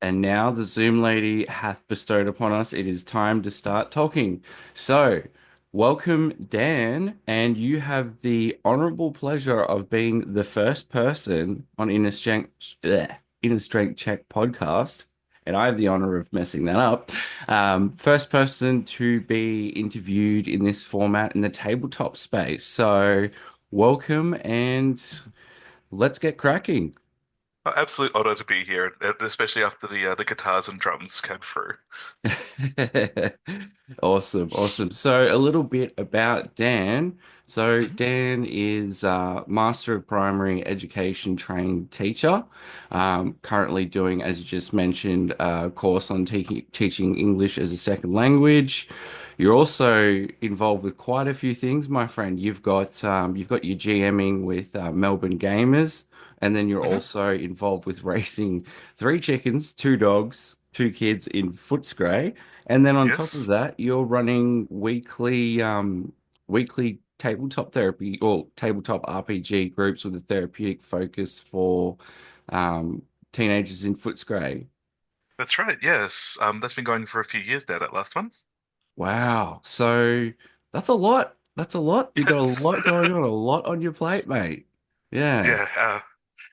And now the Zoom lady hath bestowed upon us, it is time to start talking. So, welcome, Dan, and you have the honorable pleasure of being the first person on Inner Strength Check podcast, and I have the honor of messing that up. First person to be interviewed in this format in the tabletop space. So, welcome, and let's get cracking. Absolute honor to be here, especially after the guitars and drums came through. Awesome, awesome. So a little bit about Dan. So Hmm. Dan is Master of Primary Education trained teacher. Currently doing, as you just mentioned, a course on teaching English as a second language. You're also involved with quite a few things, my friend. You've got your GMing with Melbourne Gamers, and then you're Hmm. also involved with racing three chickens, two dogs, two kids in Footscray. And then on top of Yes, that, you're running weekly tabletop therapy or tabletop RPG groups with a therapeutic focus for um, teenagers in Footscray. that's right. Yes, that's been going for a few years now, that last one. Wow. So that's a lot. That's a lot. You got a Yes. lot going on, a lot on your plate, mate. Yeah. Yeah,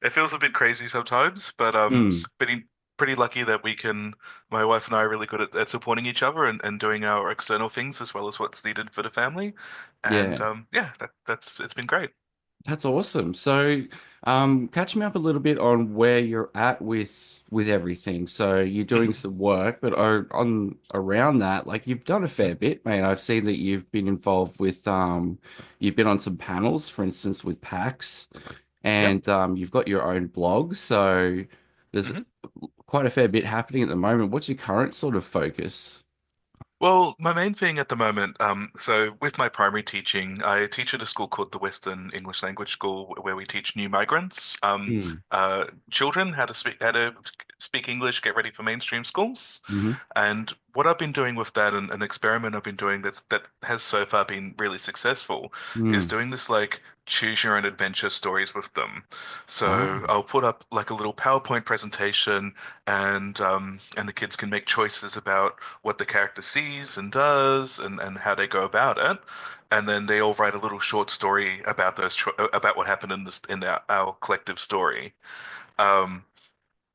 it feels a bit crazy sometimes, but Mm. pretty lucky that my wife and I are really good at supporting each other and doing our external things as well as what's needed for the family. And Yeah. yeah, that's it's been great. That's awesome. So, catch me up a little bit on where you're at with everything. So you're doing some work, but on around that, like you've done a fair bit, mate. I've seen that you've been involved with you've been on some panels, for instance, with PAX, Yep. and you've got your own blog. So there's Mm-hmm. quite a fair bit happening at the moment. What's your current sort of focus? Well, my main thing at the moment, so with my primary teaching, I teach at a school called the Western English Language School, where we teach new migrants, Mm. children how to speak English, get ready for mainstream schools. Hmm. And what I've been doing with that, and an experiment I've been doing that has so far been really successful, is Mm. doing this like choose your own adventure stories with them. So Ah, I'll put up like a little PowerPoint presentation, and the kids can make choices about what the character sees and does and how they go about it. And then they all write a little short story about about what happened in our collective story. Um,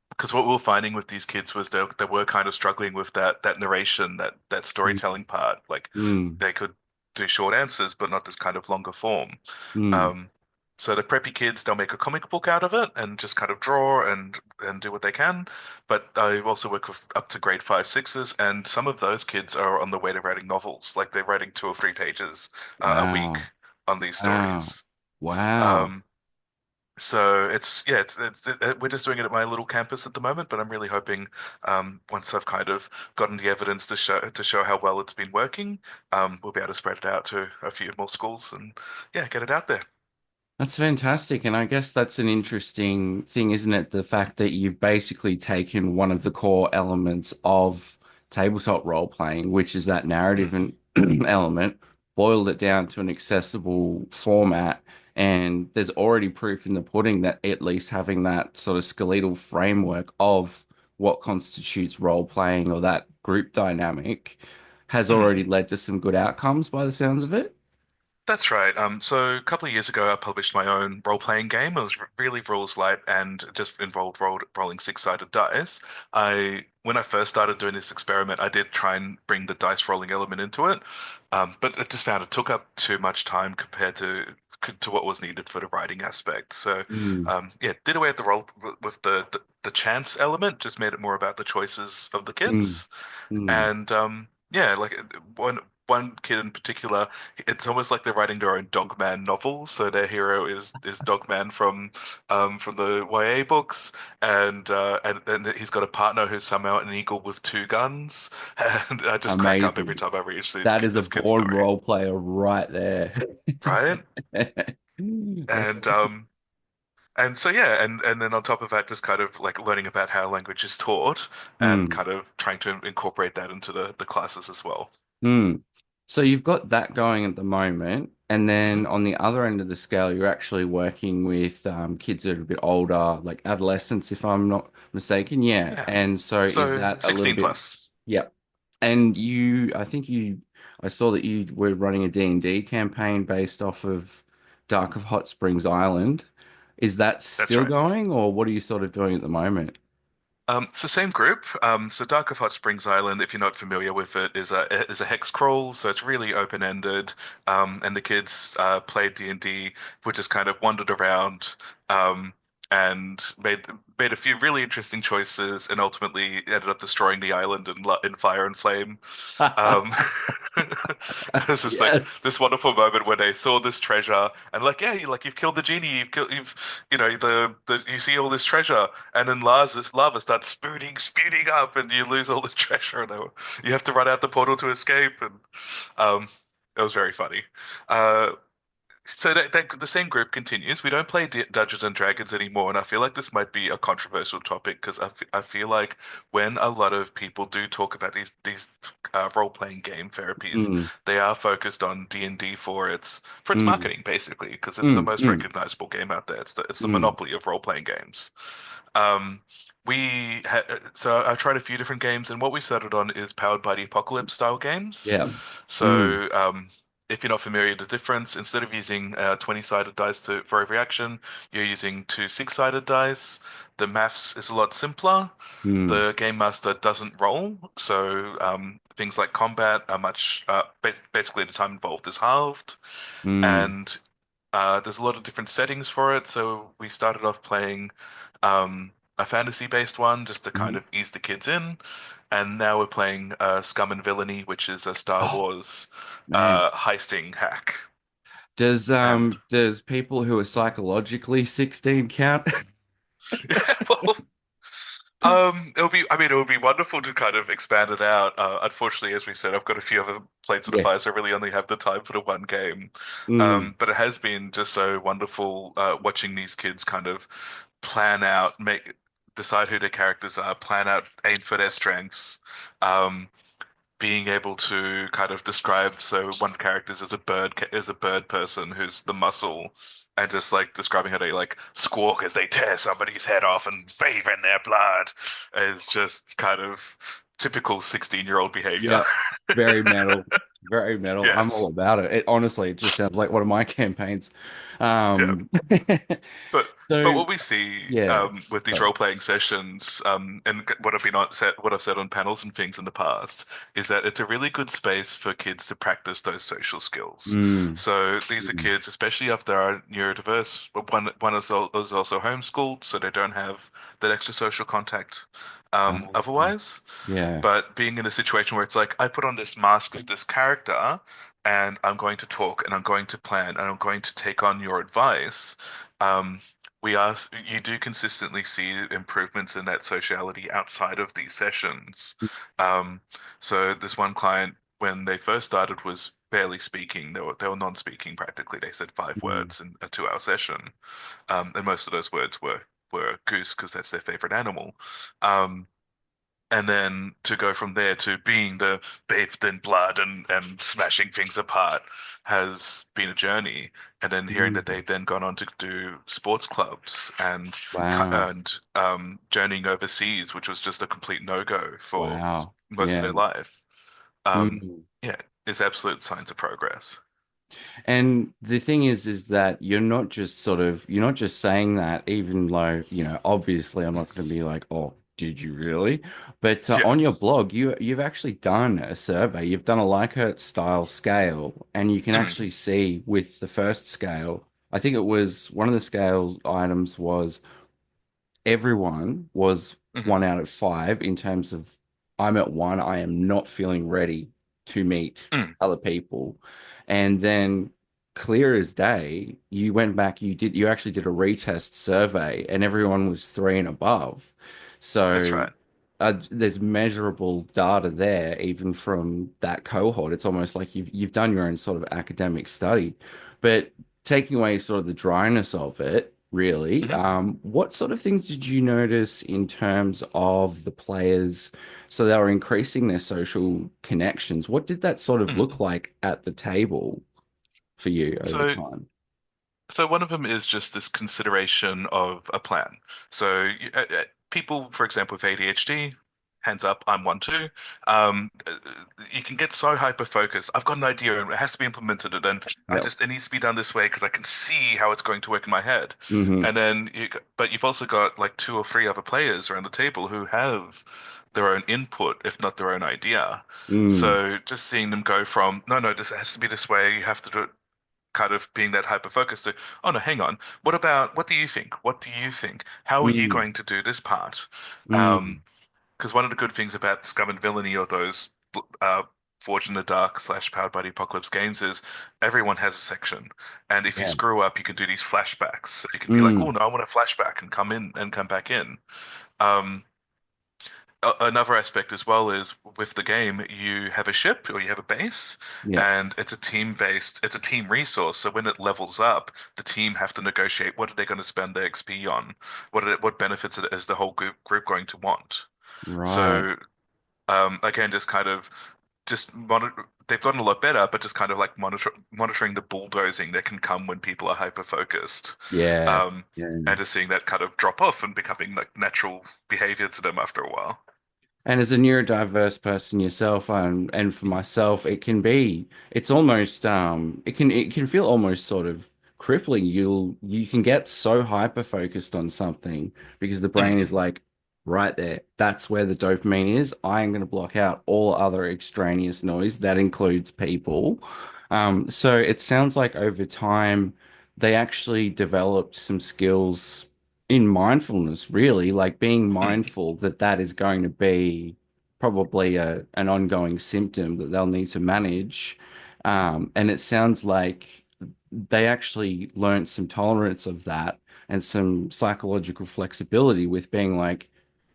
because what we were finding with these kids was they were kind of struggling with that narration, that mm, storytelling part. Like mm, they could do short answers, but not this kind of longer form. mm. Um, so the preppy kids, they'll make a comic book out of it and just kind of draw and do what they can. But I also work with up to grade five, sixes, and some of those kids are on the way to writing novels. Like they're writing 2 or 3 pages a week Wow. on these Wow. stories. Wow. Um, so it's yeah, we're just doing it at my little campus at the moment, but I'm really hoping once I've kind of gotten the evidence to show how well it's been working, we'll be able to spread it out to a few more schools and yeah, get it out there. That's fantastic. And I guess that's an interesting thing, isn't it? The fact that you've basically taken one of the core elements of tabletop role playing, which is that narrative Mm, and element, boiled it down to an accessible format. And there's already proof in the pudding that at least having that sort of skeletal framework of what constitutes role playing or that group dynamic has mm. already led to some good outcomes by the sounds of it. That's right. So a couple of years ago, I published my own role-playing game. It was really rules light and just involved rolling six-sided dice. When I first started doing this experiment, I did try and bring the dice rolling element into it, but I just found it took up too much time compared to what was needed for the writing aspect. So, Mm, yeah, did away with the role with the chance element, just made it more about the choices of the mm, kids. mm. And yeah, like one kid in particular, it's almost like they're writing their own Dogman novel. So their hero is Dogman from the YA books, and then he's got a partner who's somehow an eagle with two guns, and I just crack up every Amazing. time I reach That is a this kid's born story, role player right there. right? That's And awesome. so yeah, and then on top of that, just kind of like learning about how language is taught and Mm, kind of trying to incorporate that into the classes as well. mm. So you've got that going at the moment, and then Mhm. on the other end of the scale, you're actually working with kids that are a bit older, like adolescents, if I'm not mistaken. Yeah. Yeah. And so is So that a little 16 bit? plus. Yeah. And I saw that you were running a D&D campaign based off of Dark of Hot Springs Island. Is that That's still right. going, or what are you sort of doing at the moment? It's the same group. So Dark of Hot Springs Island, if you're not familiar with it, is a hex crawl. So it's really open-ended. And the kids played D&D, which just kind of wandered around um, and made a few really interesting choices, and ultimately ended up destroying the island in fire and flame. Um, it's just like Yes. this wonderful moment where they saw this treasure and like, yeah, you've killed the genie, you see all this treasure, and then lava starts spewing up, and you lose all the treasure, and you have to run out the portal to escape, and um, it was very funny. Uh, so the same group continues. We don't play Dungeons and Dragons anymore, and I feel like this might be a controversial topic because I feel like when a lot of people do talk about these role-playing game therapies, Mm, they are focused on D&D for its mm, marketing basically because it's the mm, most mm, recognizable game out there. It's the mm. monopoly of role-playing games. Um, so I tried a few different games, and what we settled on is powered by the apocalypse style games. Yeah. Mm, So if you're not familiar with the difference, instead of using 20-sided dice for every action, you're using two six-sided dice. The maths is a lot simpler. mm, The game master doesn't roll, so things like combat are basically the time involved is halved, mm, and there's a lot of different settings for it. So we started off playing a fantasy-based one just to kind mhm. of ease the kids in, and now we're playing Scum and Villainy, which is a Star Oh, Wars man. heisting hack. Does And does people who are psychologically 16 count? well, it would be wonderful to kind of expand it out. Unfortunately, as we said, I've got a few other plates of the Yeah. fire, so I really only have the time for the one game. Mm, But it has been just so wonderful watching these kids kind of plan out, decide who their characters are, plan out, aim for their strengths. Um, Being able to kind of describe, so one character is a bird person who's the muscle, and just like describing how they like squawk as they tear somebody's head off and bathe in their blood is just kind of typical 16-year-old behavior. yeah. Very metal. Very metal. I'm all Yes. about it. Honestly, it just sounds like one of my campaigns. Yeah. Um, But but so what we see yeah. with these Sorry. role playing sessions, and what I've said on panels and things in the past, is that it's a really good space for kids to practice those social skills. Mm, So these are mm. kids, especially if they are neurodiverse. But one is also homeschooled, so they don't have that extra social contact Um, otherwise. yeah. But being in a situation where it's like, I put on this mask of this character and I'm going to talk and I'm going to plan and I'm going to take on your advice, um, you do consistently see improvements in that sociality outside of these sessions. Um, so this one client, when they first started, was barely speaking. They were non-speaking practically. They said five Mm, words in a 2-hour session, and most of those words were goose because that's their favorite animal. Um, and then to go from there to being the bathed in blood and smashing things apart has been a journey. And then hearing that mm. they've then gone on to do sports clubs Wow. journeying overseas, which was just a complete no-go for Wow. most of Yeah. their life. Um, Mm. yeah, is absolute signs of progress. And the thing is that you're not just saying that, even though, obviously I'm not going to be like, oh, did you really? But Yeah. on your blog, you've actually done a survey. You've done a Likert style scale, and you can Mm, actually see with the first scale, I think it was one of the scales items was everyone was mhm, 1 out of 5 in terms of I'm at 1, I am not feeling ready to meet mm, other people. And then clear as day, you went back, you actually did a retest survey and everyone was 3 and above. that's So right. there's measurable data there, even from that cohort. It's almost like you've done your own sort of academic study. But taking away sort of the dryness of it, really. Hmm. What sort of things did you notice in terms of the players? So they were increasing their social connections. What did that sort of look Hmm. like at the table for you over So time? So one of them is just this consideration of a plan. So people, for example, with ADHD, hands up, I'm one too. You can get so hyper focused. I've got an idea and it has to be implemented, and then Yep. it needs to be done this way because I can see how it's going to work in my head. Hmm. And then but you've also got like two or three other players around the table who have their own input, if not their own idea. Mm. So just seeing them go from no, no, this has to be this way. You have to do it kind of being that hyper focused to, oh no, hang on. What do you think? What do you think? How are you Mm. going to do this part? Mm. Because one of the good things about Scum and Villainy or those uh, Forged in the Dark / Powered by the Apocalypse games is everyone has a section. And if you Yeah. screw up, you can do these flashbacks. So you can be like, oh Mm. no, I want a flashback and come in and come back in. Um, Another aspect as well is with the game, you have a ship or you have a base, Yeah. and it's a team resource. So when it levels up, the team have to negotiate what are they going to spend their XP on, what benefits is the whole group going to want. Right. So again, just kind of just monitor. They've gotten a lot better, but just kind of like monitoring the bulldozing that can come when people are hyper focused, Yeah. um, Yeah. and just seeing that kind of drop off and becoming like natural behavior to them after a while. And as a neurodiverse person yourself, and for myself, it's almost, it can feel almost sort of crippling. You can get so hyper focused on something because the brain is like, right there, that's where the dopamine is. I am going to block out all other extraneous noise. That includes people. So it sounds like over time, they actually developed some skills in mindfulness, really, like being mindful that that is going to be probably an ongoing symptom that they'll need to manage. And it sounds like they actually learned some tolerance of that and some psychological flexibility with being like,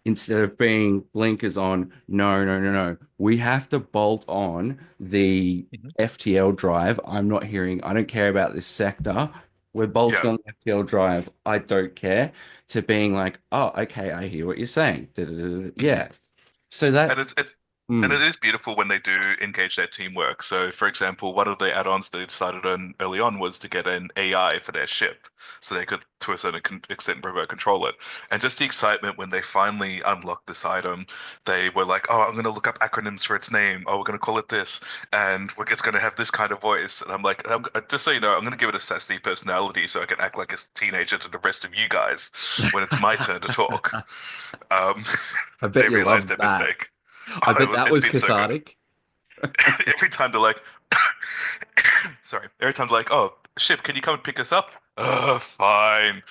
instead of being blinkers on, no, no, no, no, we have to bolt on the Mhm. FTL drive. I don't care about this sector. We're bolting Yeah. on the FTL drive. I don't care. To being like, oh, okay, I hear what you're saying. Da, da, da, da. Mhm. Yeah. So And that, it mm, is beautiful when they do engage their teamwork. So, for example, one of the add-ons they decided on early on was to get an AI for their ship, so they could, to a certain extent, remote control it. And just the excitement when they finally unlocked this item, they were like, "Oh, I'm going to look up acronyms for its name. Oh, we're going to call it this, and it's going to have this kind of voice." And I'm like, just so you know, I'm going to give it a sassy personality so I can act like a teenager to the rest of you guys when it's my turn to talk. Um, I they bet you realized loved their that. mistake. I bet Oh, that it's was been so good. cathartic. Every time they're like, sorry, every time they're like, oh, ship, can you come and pick us up? Fine.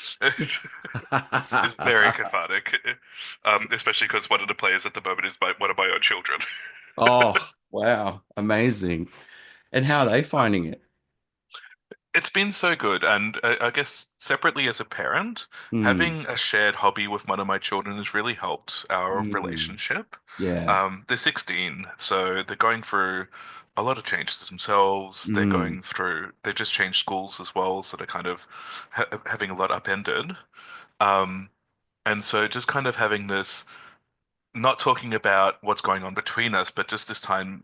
It's very cathartic, especially because one of the players at the moment is one of my own children. Oh, wow. Amazing. And how are they finding it? It's been so good, and I guess separately as a parent, Mm, having a shared hobby with one of my children has really helped our mm, relationship. yeah. They're 16, so they're going through a lot of changes themselves. Mm, They just changed schools as well, so they're kind of having a lot upended. Um, and so just kind of having this, not talking about what's going on between us, but just this time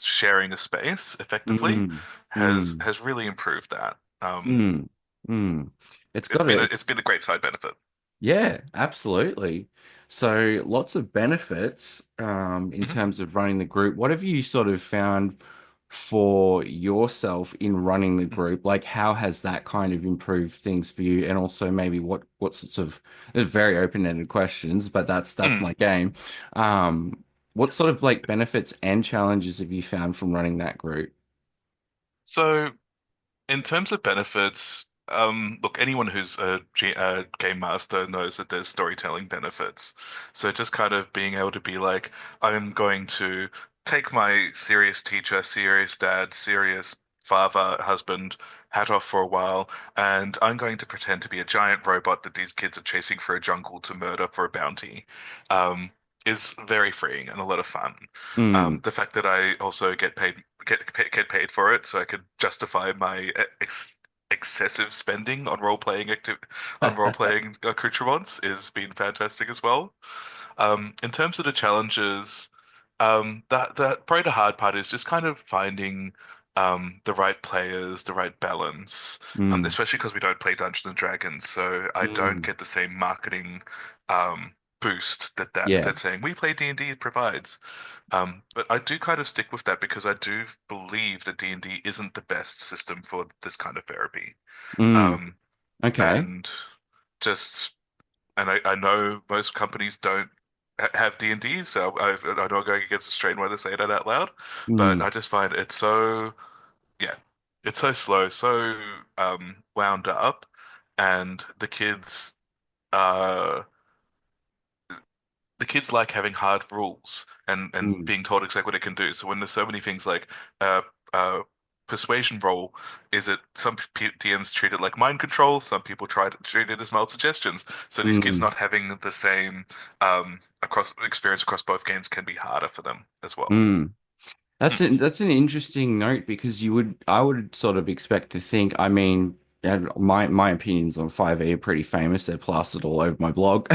sharing a space effectively mm, mm, has really improved that. mm, mm. It's It's been a great side benefit. Yeah, absolutely. So lots of benefits in Hmm. terms of running the group. What have you sort of found for yourself in running the group? Like how has that kind of improved things for you? And also maybe what sorts of they're very open-ended questions, but that's Mm. my game. What sort of like benefits and challenges have you found from running that group? So in terms of benefits, look, anyone who's a game master knows that there's storytelling benefits. So just kind of being able to be like, I'm going to take my serious teacher, serious dad, serious father, husband hat off for a while, and I'm going to pretend to be a giant robot that these kids are chasing through a jungle to murder for a bounty. Um, is very freeing and a lot of fun. Mm, The fact that I also get paid for it, so I could justify my excessive spending on role playing accoutrements is been fantastic as well. In terms of the challenges, the probably the hard part is just kind of finding the right players, the right balance, Mm, especially because we don't play Dungeons and Dragons, so I don't mm, get the same marketing um, boost yeah. that saying we play D&D provides. But I do kind of stick with that because I do believe that D&D isn't the best system for this kind of therapy. Mm, Um, okay. and just I know most companies don't have D&D, so I'm not going against the strain when I say that out loud, but Mm, I just find it so, yeah, it's so slow, so wound up, and uh the kids like having hard rules and mm, being told exactly what it can do. So when there's so many things like uh uh persuasion roll, is it some DMs treat it like mind control, some people try to treat it as mild suggestions. So these kids mm, not having the same across experience across both games can be harder for them as well. mm. Mm, That's an interesting note because I would sort of expect to think, I mean, my opinions on 5e are pretty famous. They're plastered all over my blog.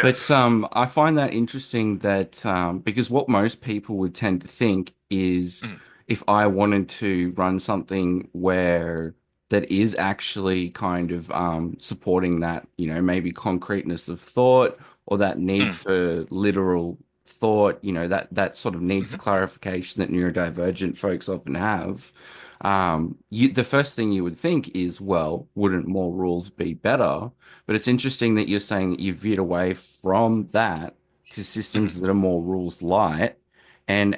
But yes. I find that interesting that because what most people would tend to think is Mm, if I wanted to run something where that is actually kind of supporting that, maybe concreteness of thought or that need mm, for literal thought, that sort of need for mhm, clarification that neurodivergent folks often have. The first thing you would think is, well, wouldn't more rules be better? But it's interesting that you're saying that you've veered away from that to systems mhm. that are more rules light. And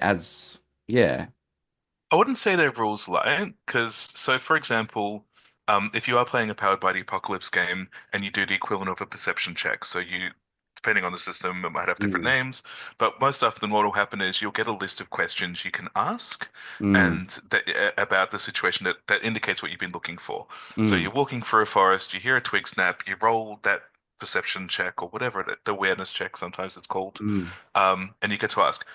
yeah, I wouldn't say they're rules light, because so for example, if you are playing a Powered by the Apocalypse game and you do the equivalent of a perception check, so you, depending on the system, it might have different mm, names, but most often what will happen is you'll get a list of questions you can ask mm, and about the situation that indicates what you've been looking for. So mm, you're walking through a forest, you hear a twig snap, you roll that perception check or whatever the awareness check sometimes it's called, mm, and you get to ask,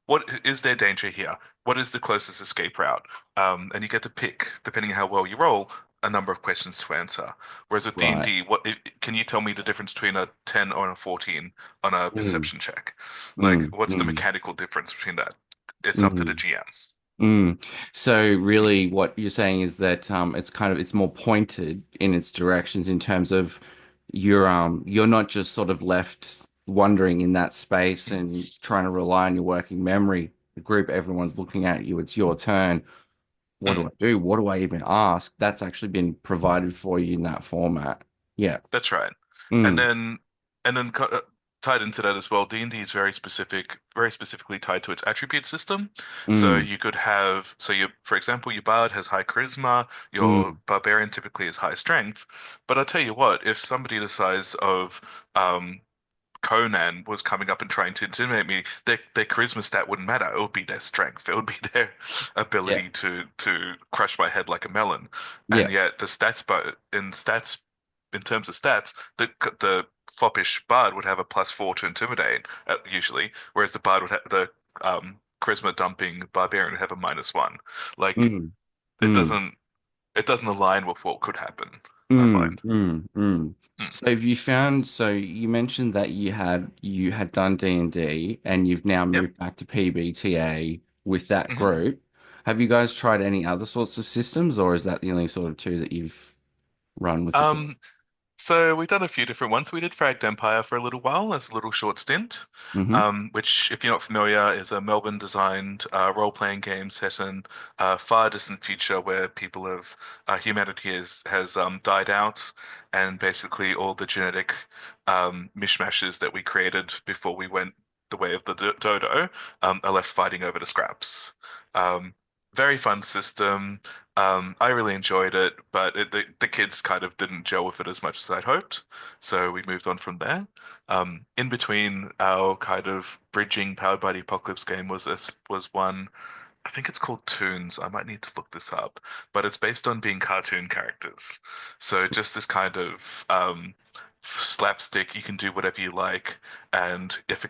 what is there danger here? What is the closest escape route? And you get to pick, depending on how well you roll, a number of questions to answer. Whereas with right, D&D, can you tell me the difference between a 10 or a 14 on a mm, perception check? Like, mm, what's the mm, mechanical difference between that? It's up to the mm. GM. Mm. So really what you're saying is that it's more pointed in its directions in terms of you're not just sort of left wandering in that space Mm, and trying to rely on your working memory. The group, everyone's looking at you, it's your turn. What do I mm. do? What do I even ask? That's actually been provided for you in that format. Yeah. That's right. And Mm, then tied into that as well, D&D is very specific, very specifically tied to its attribute system. So mm, you could have, so you, for example, your bard has high charisma, your mm. barbarian typically has high strength. But I'll tell you what, if somebody the size of Conan was coming up and trying to intimidate me, their charisma stat wouldn't matter. It would be their strength. It would be their Yeah. ability to crush my head like a melon. Yeah. And yet the stats, but in stats, in terms of stats, the foppish bard would have a +4 to intimidate usually, whereas the bard would have the charisma dumping barbarian would have a -1. Like Mm, it mm. doesn't it doesn't align with what could happen, I Mm, find. mm, mm. Mm. So have you found, so you mentioned that you had done D&D and you've now Yep. moved back to PBTA with that hmm group. Have you guys tried any other sorts of systems or is that the only sort of two that you've run with the group? Um, So we've done a few different ones. We did Fragged Empire for a little while as a little short stint, Mm-hmm. which, if you're not familiar, is a Melbourne-designed role-playing game set in a far distant future where humanity has died out, and basically all the genetic mishmashes that we created before we went the way of the dodo are left fighting over the scraps. Um, Very fun system. I really enjoyed it, but the kids kind of didn't gel with it as much as I'd hoped, so we moved on from there. In between our kind of bridging Powered by the Apocalypse game was one, I think it's called Toons. I might need to look this up, but it's based on being cartoon characters. So just this kind of slapstick, you can do whatever you like, and if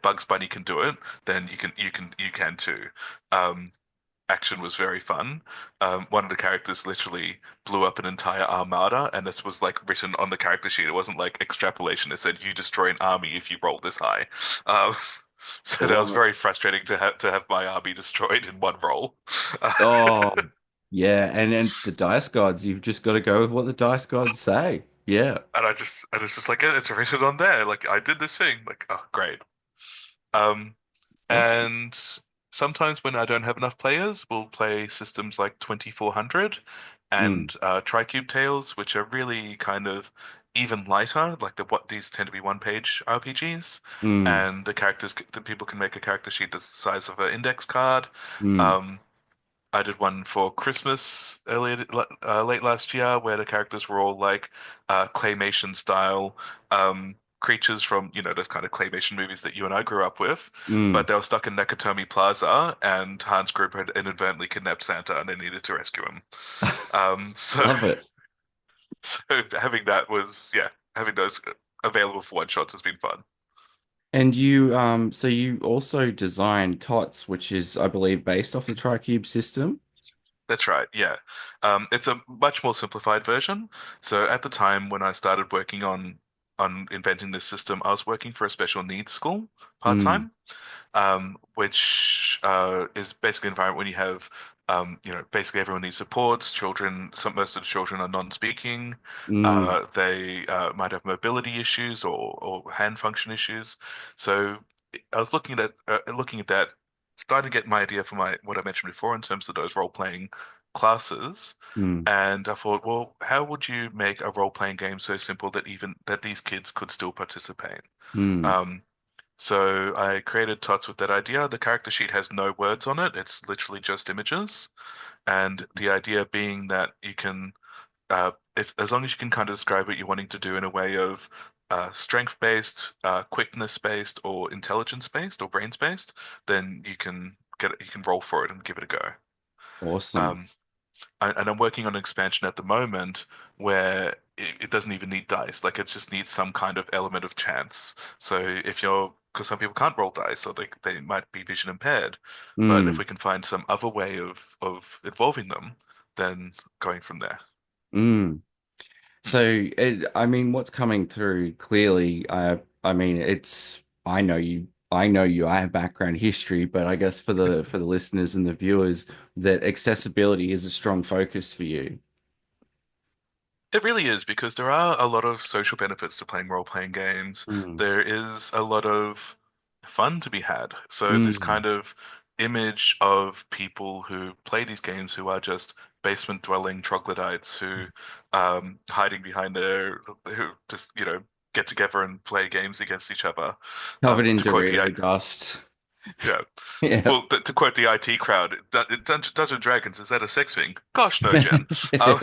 Bugs Bunny can do it, then you can too. Um, action was very fun. One of the characters literally blew up an entire armada, and this was like written on the character sheet. It wasn't like extrapolation. It said you destroy an army if you roll this high. Um, so that was Love it. very frustrating to have my army destroyed in one roll. Oh, yeah, and it's the dice gods. You've just got to go with what the dice gods say. Yeah, And it's just like it's written on there. Like I did this thing. Like, oh, great. Um, awesome. And sometimes when I don't have enough players, we'll play systems like 2400 Mm, and Tricube Tales, which are really kind of even lighter. Like what these tend to be one-page RPGs, mm, and the people can make a character sheet that's the size of an index card. mm, Um, I did one for Christmas late last year where the characters were all like claymation style creatures from, those kind of claymation movies that you and I grew up with. mm. But they were stuck in Nakatomi Plaza and Hans Gruber had inadvertently kidnapped Santa and they needed to rescue him. Um, so, Love it. so having those available for one shots has been fun. And so you also designed TOTS, which is, I believe, based off the TriCube system. That's right, yeah. It's a much more simplified version. So at the time when I started working on inventing this system, I was working for a special needs school Mm, part-time, which is basically an environment when you have, basically everyone needs supports. Most of the children are non-speaking. mm, They might have mobility issues or hand function issues. So I was looking at that, starting to get my idea for my what I mentioned before in terms of those role-playing classes. mm, And I thought, well, how would you make a role-playing game so simple that these kids could still participate? mm, Um, so I created Tots with that idea. The character sheet has no words on it. It's literally just images. And the idea being that you can, if as long as you can kind of describe what you're wanting to do in a way of strength-based, quickness-based, or intelligence-based, or brains-based, then you can roll for it and give it a go. awesome. Um, and I'm working on an expansion at the moment where it doesn't even need dice. Like it just needs some kind of element of chance. So because some people can't roll dice, or they might be vision impaired. But if Mm, we can find some other way of involving them, then going from there. mm. I mean, what's coming through clearly, I mean, I know you, I have background history, but I guess for the listeners and the viewers, that accessibility is a strong focus for you. It really is because there are a lot of social benefits to playing role-playing games. Mm, There is a lot of fun to be had. So this mm. kind of image of people who play these games who are just basement-dwelling troglodytes who hiding behind who just, get together and play games against each other. Covered in To quote Dorito dust. yeah, Yeah. well, to quote the IT crowd, Dungeons and Dragons, is that a sex thing? Gosh, no, Jen. Um,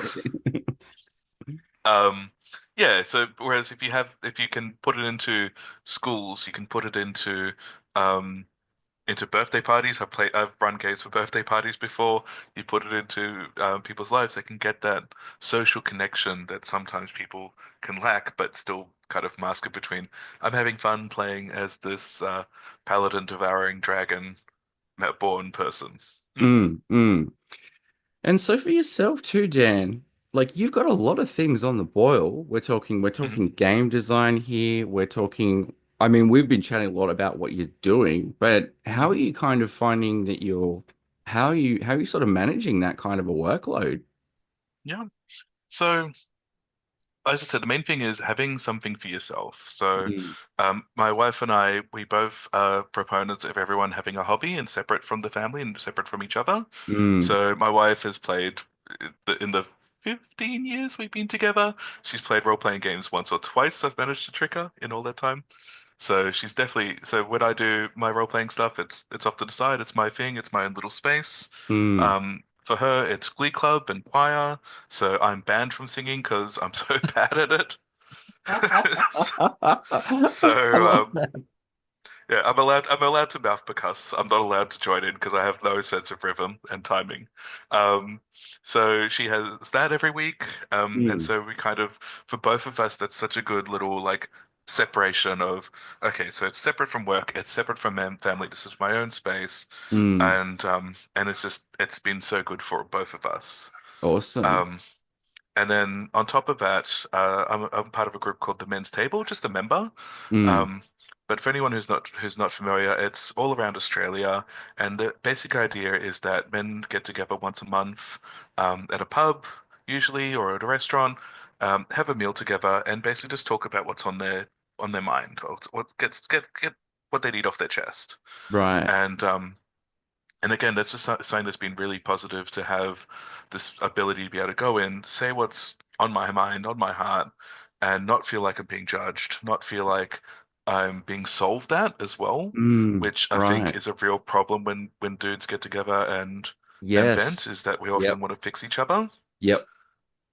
Um, yeah, so whereas if you can put it into schools, you can put it um into birthday parties. I've run games for birthday parties before. You put it into people's lives, they can get that social connection that sometimes people can lack, but still kind of mask it between I'm having fun playing as this paladin devouring dragon born person. Hmm. Mm, mm. And so for yourself too, Dan, like you've got a lot of things on the boil. We're Mhm. talking game design here. We're talking, I mean, we've been chatting a lot about what you're doing, but how are Mhm. you kind of finding that how are you sort of managing that kind of a workload? Yeah. So as I said, the main thing is having something for yourself. So, Mm, my wife and I, we both are proponents of everyone having a hobby and separate from the family and separate from each other. mm, So, my wife has played in the 15 years we've been together. She's played role-playing games once or twice. I've managed to trick her in all that time. So so when I do my role-playing stuff, it's off to the side. It's my thing. It's my own little space. mm. For her, it's Glee Club and choir. So I'm banned from singing because I'm so bad at it. I So love that. yeah, I'm allowed to mouth percuss. I'm not allowed to join in because I have no sense of rhythm and timing. Um, so she has that every week. And Mm, so we kind of for both of us, that's such a good little like separation of, okay, so it's separate from work, it's separate from family. This is my own space, Mm. and it's been so good for both of us. Awesome. Um, and then on top of that, I'm part of a group called the Men's Table, just a member. Mm. Um, but for anyone who's not familiar, it's all around Australia, and the basic idea is that men get together once a month, at a pub, usually, or at a restaurant, have a meal together, and basically just talk about what's on their mind, or what get what they need off their chest. Right. And again, that's just something that's been really positive to have this ability to be able to go in, say what's on my mind, on my heart, and not feel like I'm being judged, not feel like I'm being solved at as well, Mm. which I think Right. is a real problem when dudes get together and vent, Yes. is that we Yep. often want to fix each other. Yep.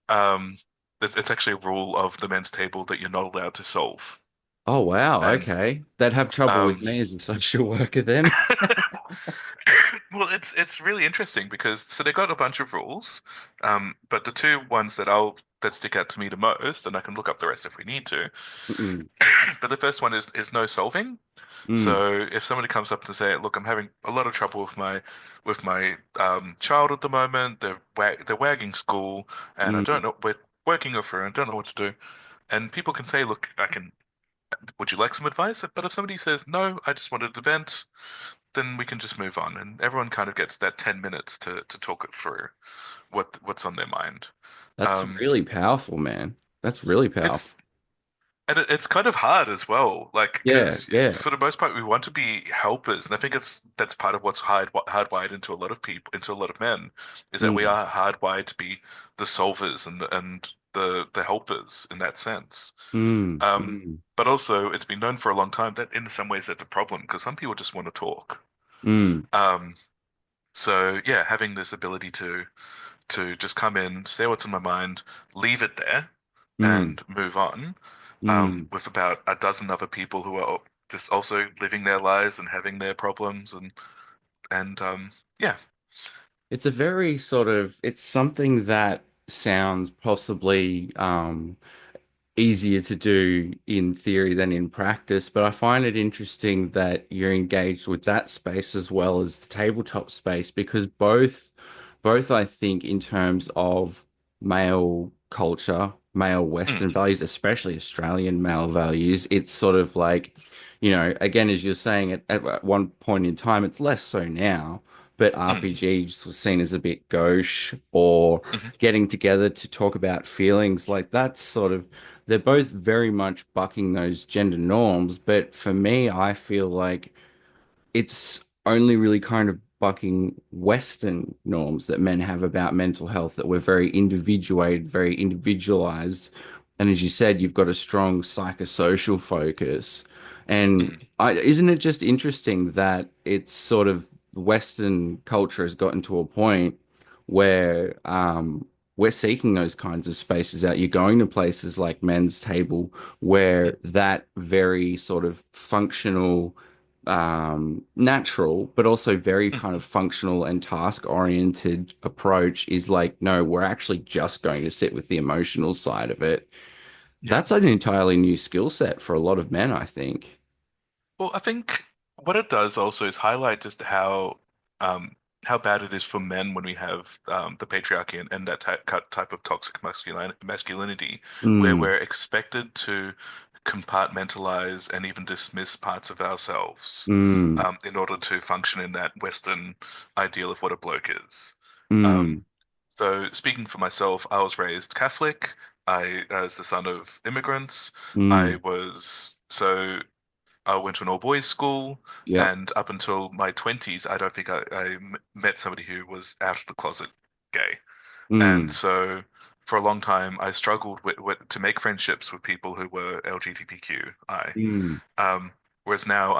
Um, it's actually a rule of the men's table that you're not allowed to solve. Oh wow. And Okay. They'd have trouble with um, me as a social worker then. Well, it's really interesting because so they got a bunch of rules, but the two ones that stick out to me the most, and I can look up the rest if we need to. Mm. But the first one is no solving. Mm. So if somebody comes up to say, "Look, I'm having a lot of trouble with my child at the moment. They're wagging school, and I don't Mm. know. We're working over, and I don't know what to do." And people can say, "Look, I can. Would you like some advice?" But if somebody says, "No, I just wanted to vent," then we can just move on, and everyone kind of gets that 10 minutes to talk it through what's on their mind. That's Um, really powerful, man. That's really powerful. it's it's kind of hard as well, like Yeah. because Yeah. for the most part we want to be helpers, and I think that's part of what's hardwired into a lot of people, into a lot of men, is that we Mm. are hardwired to be the solvers and the helpers in that sense. Mm. Um, Mm. but also it's been known for a long time that in some ways that's a problem because some people just want to talk. Mm. Um, So yeah, having this ability to just come in, say what's in my mind, leave it there, Mm. and move on, Mm. with about a dozen other people who are just also living their lives and having their problems and yeah. It's a very sort of, it's something that sounds possibly easier to do in theory than in practice, but I find it interesting that you're engaged with that space as well as the tabletop space because both I think in terms of male culture, male Western Mm, values, especially Australian male values, it's sort of like, again, as you're saying, at one point in time, it's less so now, but mm, RPGs was seen as a bit gauche or mhm, getting together to talk about feelings like that's sort of they're both very much bucking those gender norms, but for me, I feel like it's only really kind of bucking Western norms that men have about mental health, that we're very individuated, very individualized. And as you said, you've got a strong psychosocial focus. And mm, isn't it just interesting that it's sort of Western culture has gotten to a point where we're seeking those kinds of spaces out. You're going to places like Men's Table where that very sort of functional natural, but also very mm. kind of functional and task oriented approach is like, no, we're actually just going to sit with the emotional side of it. Yeah. That's an entirely new skill set for a lot of men, I think. Well, I think what it does also is highlight just how bad it is for men when we have the patriarchy and that type of toxic masculinity, where Mm, we're expected to compartmentalize and even dismiss parts of ourselves, mm, in order to function in that Western ideal of what a bloke is. Um, mm, so speaking for myself, I was raised Catholic. I, as the son of immigrants, I mm. was so. I went to an all boys school, Yep. and up until my 20s, I don't think met somebody who was out of the closet gay. And Mm, so for a long time, I struggled to make friendships with people who were LGBTQI. mm, Um, whereas now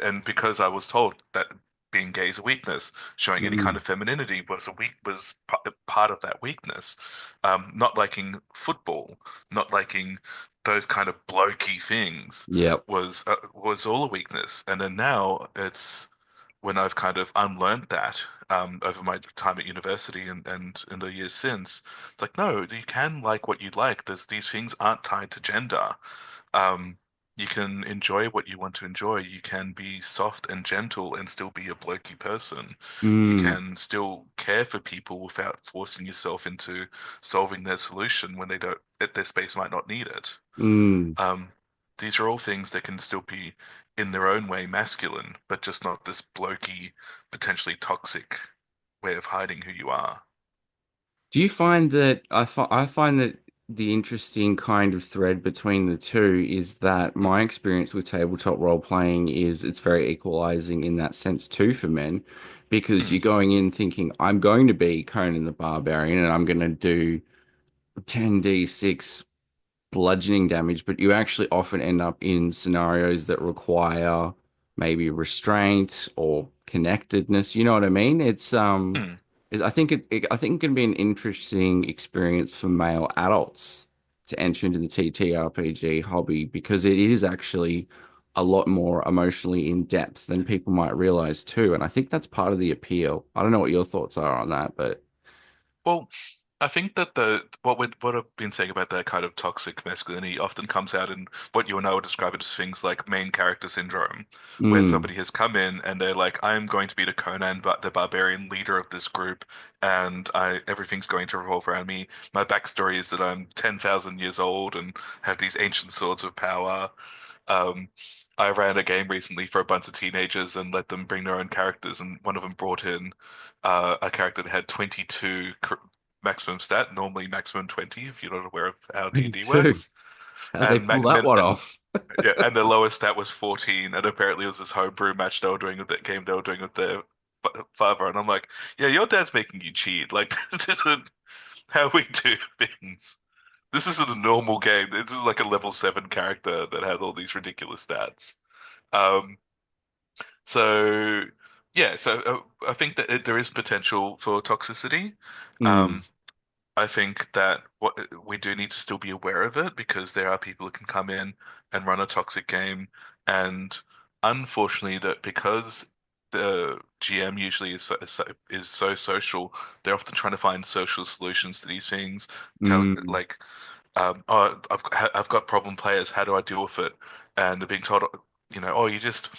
and because I was told that being gay is a weakness, showing any kind mm. of femininity was part of that weakness. Not liking football, not liking those kind of blokey things Yep. was all a weakness. And then now it's when I've kind of unlearned that over my time at university and in the years since, it's like, no, you can like what you like. These things aren't tied to gender. Um, you can enjoy what you want to enjoy. You can be soft and gentle and still be a blokey person. You Mm, can still care for people without forcing yourself into solving their solution when they don't, their space might not need it. mm. Um, these are all things that can still be, in their own way, masculine, but just not this blokey, potentially toxic way of hiding who you are. Do you find that I find that the interesting kind of thread between the two is that Mm, my experience with tabletop role playing is it's very equalizing in that sense too for men, because mm, you're going in thinking I'm going to be Conan the Barbarian and I'm going to do 10d6 bludgeoning damage, but you actually often end up in scenarios that require maybe restraint or connectedness. You know what I mean? mm. I think I think it can be an interesting experience for male adults to enter into the TTRPG hobby because it is actually a lot more emotionally in depth than people might realize too. And I think that's part of the appeal. I don't know what your thoughts are on that, but Well, I think that the what I've been saying about that kind of toxic masculinity often comes out in what you and I would describe it as things like main character syndrome, where mm, somebody has come in and they're like, I'm going to be the Conan, but the barbarian leader of this group, and I everything's going to revolve around me. My backstory is that I'm 10,000 years old and have these ancient swords of power. Um, I ran a game recently for a bunch of teenagers and let them bring their own characters, and one of them brought in a character that had 22 maximum stat, normally maximum 20, if you're not aware of how D&D 22. works. How they And pull that one off? yeah, and the lowest stat was 14, and apparently it was this homebrew match they were doing with that game they were doing with their father. And I'm like, yeah, your dad's making you cheat. Like this isn't how we do things. This isn't a normal game. This is like a level 7 character that had all these ridiculous stats. Um, so yeah, so I think that there is potential for toxicity. Um, Mm, I think that what we do need to still be aware of it because there are people who can come in and run a toxic game, and unfortunately, that because the GM usually is so social, they're often trying to find social solutions to these things. Tell mm, like oh, I've got problem players. How do I deal with it? And they're being told, oh, you just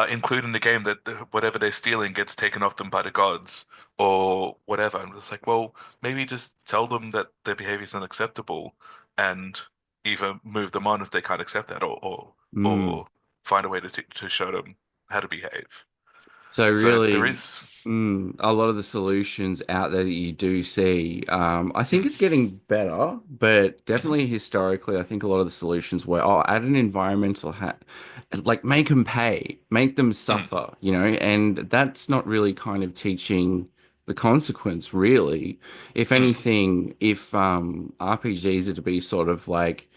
include in the game that whatever they're stealing gets taken off them by the gods or whatever. And it's like, well, maybe just tell them that their behavior is unacceptable and either move them on if they can't accept that, mm. or find a way to show them how to behave. So So there really, is. a lot of the solutions out there that you do see, I think it's getting better, but Mm, definitely historically, I think a lot of the solutions were, oh, add an environmental hat, like make them pay, make them mm, suffer, and that's not really kind of teaching the consequence, really. If mm, anything, if RPGs are to be sort of like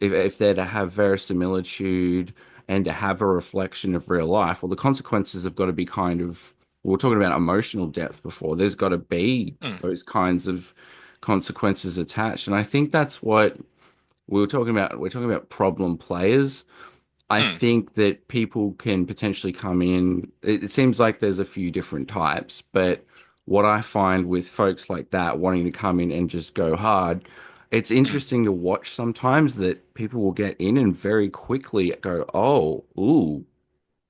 if they're to have verisimilitude and to have a reflection of real life, well, the consequences have got to be kind of, we were talking about emotional depth before. There's got to be mm, those kinds of consequences attached. And I think that's what we were talking about. We're talking about problem players. I mm, think that people can potentially come in. It seems like there's a few different types, but what I find with folks like that wanting to come in and just go hard, it's mm, interesting to watch sometimes that people will get in and very quickly go, oh, ooh,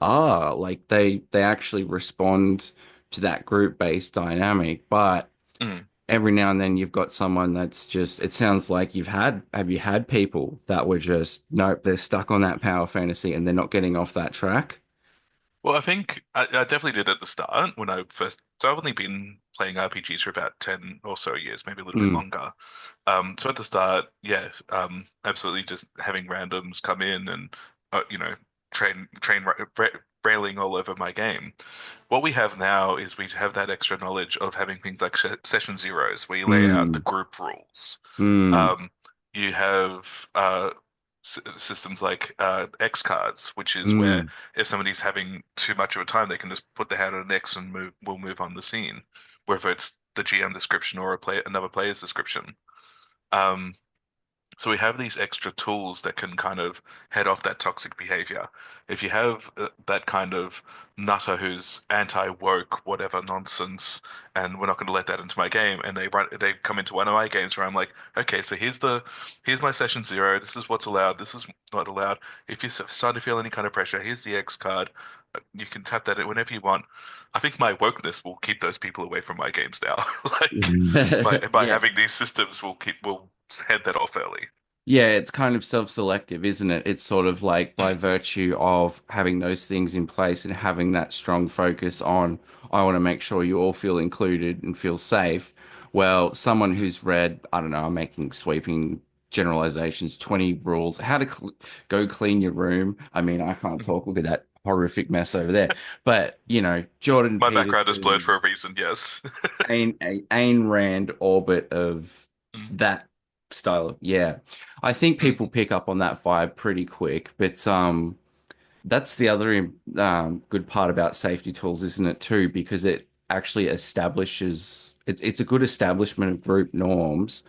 like they actually respond to that group-based dynamic. But mm. every now and then you've got someone that's just, it sounds like have you had people that were just, nope, they're stuck on that power fantasy and they're not getting off that track? Well, I think I definitely did at the start when I first. So I've only been playing RPGs for about 10 or so years, maybe a little bit Mm, longer. So at the start, yeah, absolutely just having randoms come in and, train railing all over my game. What we have now is we have that extra knowledge of having things like session zeros, where you lay out the mm, group rules. mm, Um, you have systems like X cards, which is where mm. if somebody's having too much of a time, they can just put their hand on an X and will move on the scene, whether it's the GM description or another player's description. Um, So we have these extra tools that can kind of head off that toxic behavior. If you have that kind of nutter who's anti-woke, whatever nonsense, and we're not going to let that into my game, and they come into one of my games where I'm like, okay, so here's my session zero. This is what's allowed. This is not allowed. If you start to feel any kind of pressure, here's the X card. You can tap that in whenever you want. I think my wokeness will keep those people away from my games now. Like by Yeah. having these systems, will head that off early. Yeah, it's kind of self-selective, isn't it? It's sort of like by Mm, virtue of having those things in place and having that strong focus on, I want to make sure you all feel included and feel safe. Well, someone mm, who's read, I don't know, I'm making sweeping generalizations, 20 rules, how to cl go clean your room. I mean, I can't mm. talk. Look at that horrific mess over there. But, Jordan My background is blurred Peterson, for a reason, yes. Ayn Rand orbit of Mm, that style. Yeah. I think mm, people pick up on that vibe pretty quick, but that's the other good part about safety tools, isn't it, too? Because it actually establishes it's a good establishment of group norms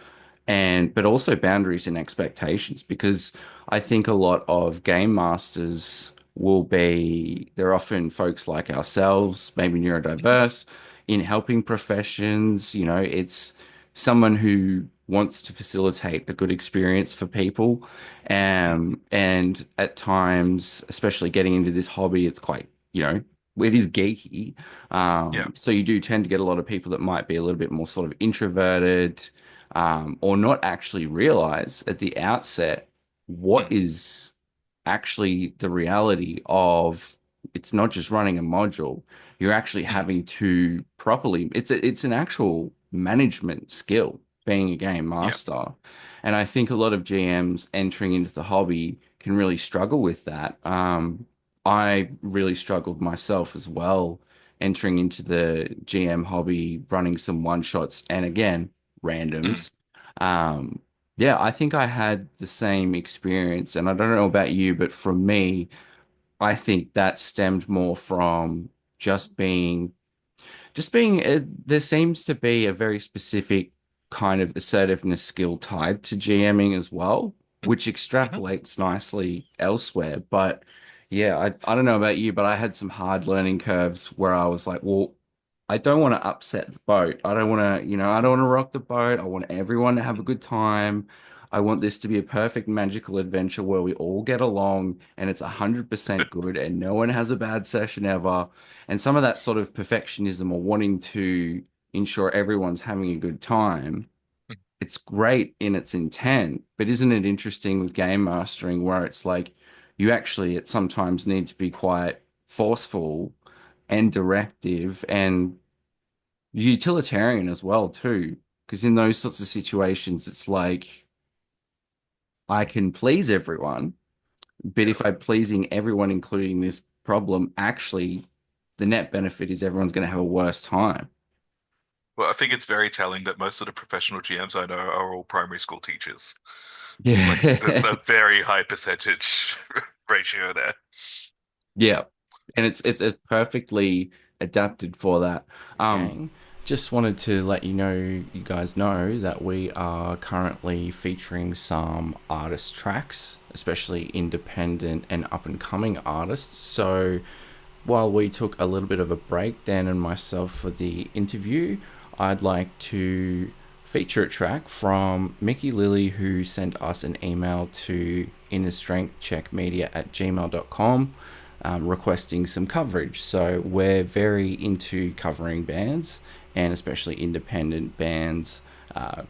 and but also boundaries and expectations because I think a lot of game masters they're often folks like ourselves, maybe neurodiverse, in helping professions, it's someone who wants to facilitate a good experience for people. mm. And at times, especially getting into this hobby, it's quite, it is geeky. Yeah. So you do tend to get a lot of people that might be a little bit more sort of introverted, or not actually realize at the outset what Mm, is actually the reality of it's not just running a module. You're actually mm. having to properly, it's an actual management skill being a game Yeah. master. And I think a lot of GMs entering into the hobby can really struggle with that. I really struggled myself as well entering into the GM hobby, running some one shots and again, Mm, randoms. Um, yeah, I think I had the same experience, and I don't know about you, but for me, I think that stemmed more from just being there seems to be a very specific kind of assertiveness skill tied to GMing as well, mm, which mhm. extrapolates nicely elsewhere. But yeah, I don't know about you, but I had some hard learning curves where I was like, well, I don't want to upset the boat. I don't want to, I don't want to rock the boat. I want everyone to have a good time. I want this to be a perfect magical adventure where we all get along and it's 100% good and no one has a bad session ever. And some of that sort of perfectionism or wanting to ensure everyone's having a good time, it's great in its intent, but isn't it interesting with game mastering where it's like you actually at sometimes need to be quite forceful and directive and utilitarian as well too, because in those sorts of situations it's like I can please everyone, but Yeah. if I'm pleasing everyone including this problem, actually the net benefit is everyone's going to have a worse time. Well, I think it's very telling that most of the professional GMs I know are all primary school teachers. Like, there's Yeah. a very high percentage ratio there. Yeah. And it's perfectly adapted for that. Gang, just wanted to let you guys know that we are currently featuring some artist tracks, especially independent and up and coming artists. So while we took a little bit of a break, Dan and myself, for the interview, I'd like to feature a track from Mickey Lilly, who sent us an email to innerstrengthcheckmedia@gmail.com, requesting some coverage. So we're very into covering bands and especially independent bands,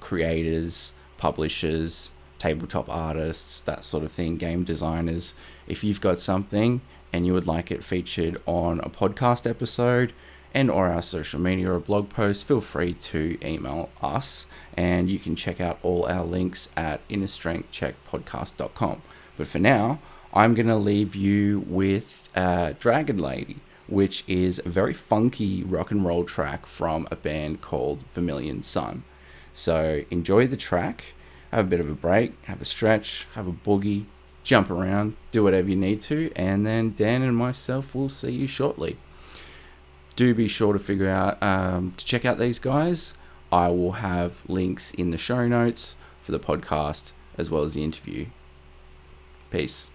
creators, publishers, tabletop artists, that sort of thing, game designers. If you've got something and you would like it featured on a podcast episode and or our social media or blog post, feel free to email us and you can check out all our links at innerstrengthcheckpodcast.com. But for now, I'm going to leave you with Dragon Lady, which is a very funky rock and roll track from a band called Vermilion Sun. So enjoy the track, have a bit of a break, have a stretch, have a boogie, jump around, do whatever you need to, and then Dan and myself will see you shortly. Do be sure to figure out to check out these guys. I will have links in the show notes for the podcast as well as the interview. Peace.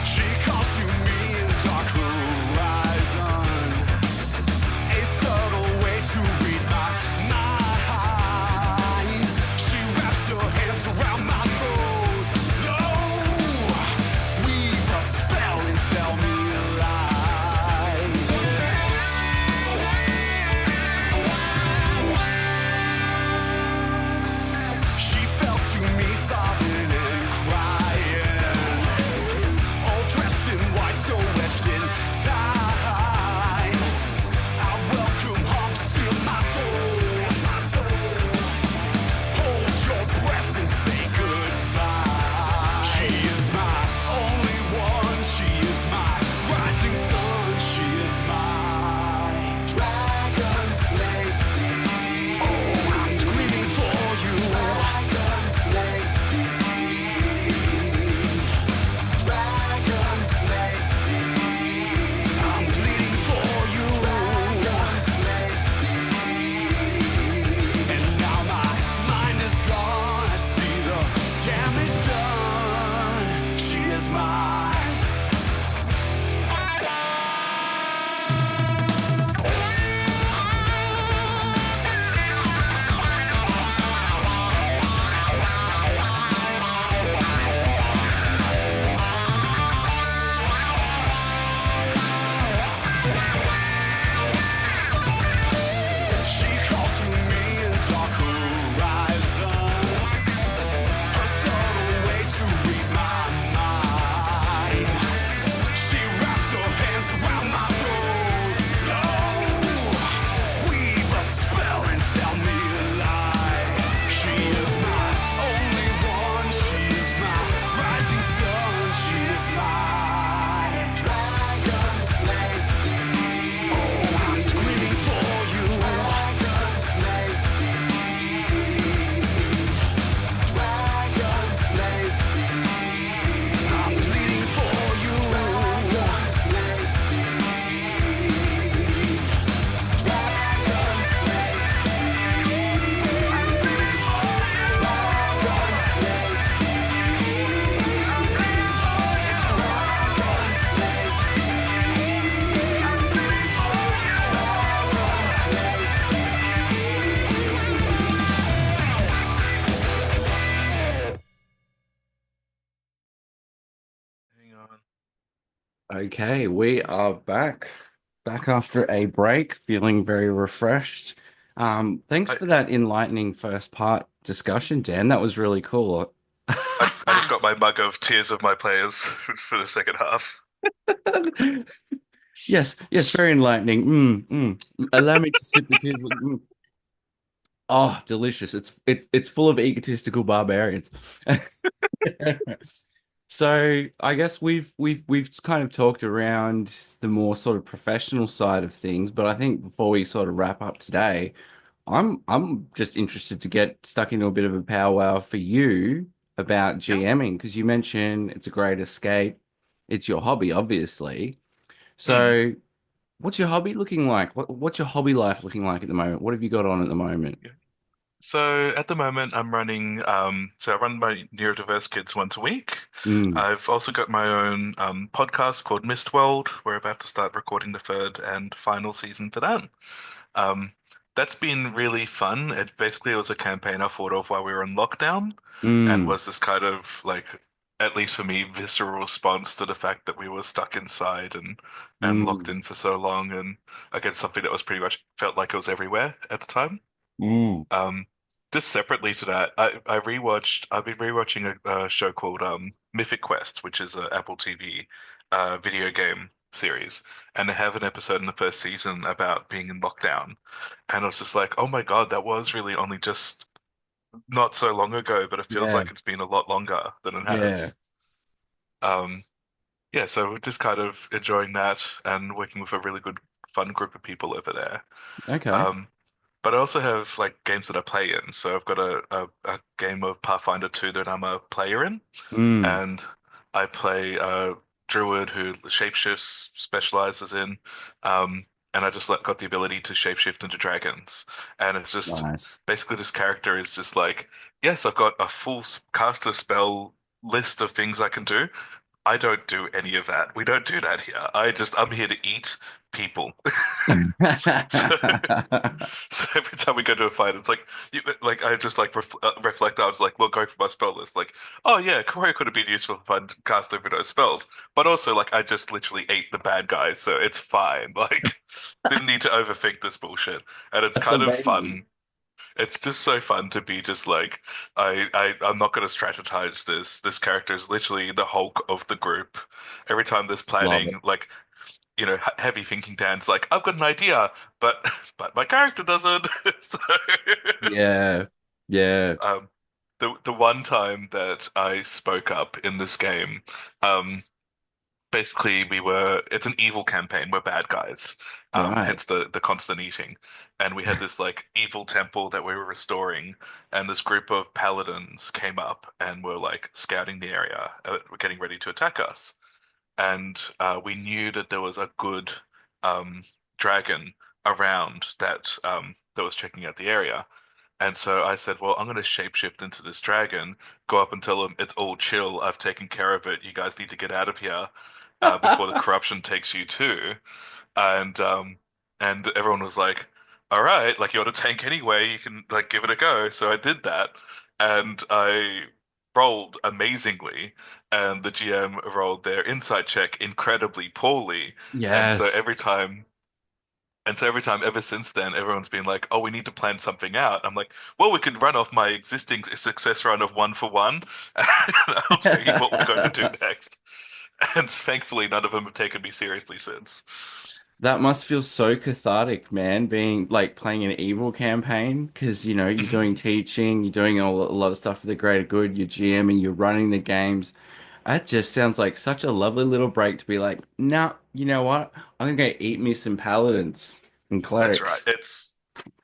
She calls to me in dark horizon, a subtle way to read my mind. She wraps her hands around my throat. No, weave a spell and tell me lies. She fell to me sobbing and crying, all dressed in white, so etched in time. I welcome home to seal my soul. Hold your breath and say goodbye. She is my only one. She is my rising sun. She is my dragon lady. Oh, I'm screaming for you. Dragon lady. Dragon lady. I'm bleeding for you. Dragon lady. And now my mind is gone. I see the damage done. She is mine. She calls to me in dark horizon, a subtle way to read my mind. She wraps her hands around my throat. No, weave a spell and tell me lies. She is my only one. She is my rising sun. She is my dragon lady. Oh, I'm screaming for you. Dragon lady. Dragon lady. I'm bleeding for you. Dragon lady. Dragon Hang on. Okay, we are back after a break, feeling very refreshed. Thanks I, for that enlightening first part discussion, Dan. That was really cool. I just got my mug of tears of my players for the second half. Yes, yes, very enlightening. Allow me to sip the tears. Oh, delicious. It's full of egotistical barbarians. So I guess we've kind of talked around the more sort of professional side of things, but I think before we sort of wrap up today, I'm just interested to get stuck into a bit of a powwow for you about Yeah. GMing because you mentioned it's a great escape. It's your hobby, obviously. Mm. So what's your hobby looking like? What's your hobby life looking like at the moment? What have you got on at the moment? Yeah. So at the moment, I'm running. So I run my neurodiverse kids once a week. Mm, I've also got my own podcast called Mist World. We're about to start recording the third and final season for that. Um, that's been really fun. It was a campaign I thought of while we were in lockdown, and mm, was this kind of like, at least for me, visceral response to the fact that we were stuck inside and locked mm, in for so long, and against something that was pretty much felt like it was everywhere at the time. mm, Um, just separately to that, I've been rewatching a show called Mythic Quest, which is an Apple TV video game series, and they have an episode in the first season about being in lockdown, and I was just like, oh my God, that was really only just not so long ago, but it feels yeah, like it's been a lot longer than it yeah. has. Um, yeah, so we're just kind of enjoying that and working with a really good, fun group of people over there. Okay. Um, but I also have like games that I play in. So I've got a game of Pathfinder 2 that I'm a player in, Mm, and I play a druid who shapeshifts specializes in. Um, and I just like got the ability to shapeshift into dragons, and it's just Nice. basically this character is just like, yes, I've got a full caster spell list of things I can do. I don't do any of that. We don't do that here. I'm here to eat people. So, so every time we go to a fight, it's like like I just like reflect. I was like, look, going for my spell list. Like, oh yeah, Corey could have been useful if I'd cast over those spells. But also, like, I just literally ate the bad guys, so it's fine. Like, didn't need to overthink this bullshit. And it's That's kind of amazing. fun. It's just so fun to be just like, I'm not going to strategize this. This character is literally the Hulk of the group. Every time there's Love it. planning, like heavy thinking Dan's like, I've got an idea, but my character doesn't. So, Yeah. Yeah. um, the one time that I spoke up in this game, um, basically it's an evil campaign. We're bad guys, Right. hence the constant eating. And we had this like evil temple that we were restoring, and this group of paladins came up and were like scouting the area, were getting ready to attack us. And we knew that there was a good um, dragon around that was checking out the area. And so I said, well, I'm going to shapeshift into this dragon, go up and tell them it's all chill. I've taken care of it. You guys need to get out of here before the corruption takes you too. And everyone was like, "All right, like you're the tank anyway, you can like give it a go." So I did that, and I rolled amazingly, and the GM rolled their insight check incredibly poorly, and so Yes. every time ever since then, everyone's been like, "Oh, we need to plan something out." I'm like, "Well, we could run off my existing success run of 1 for 1, and I'll tell you what we're going to do next." And thankfully, none of them have taken me seriously since. That must feel so cathartic, man, being like playing an evil campaign because you're doing teaching, you're doing a lot of stuff for the greater good, you're GMing, you're running the games. That just sounds like such a lovely little break to be like, no, you know what? I'm gonna go eat me some paladins and That's right. clerics.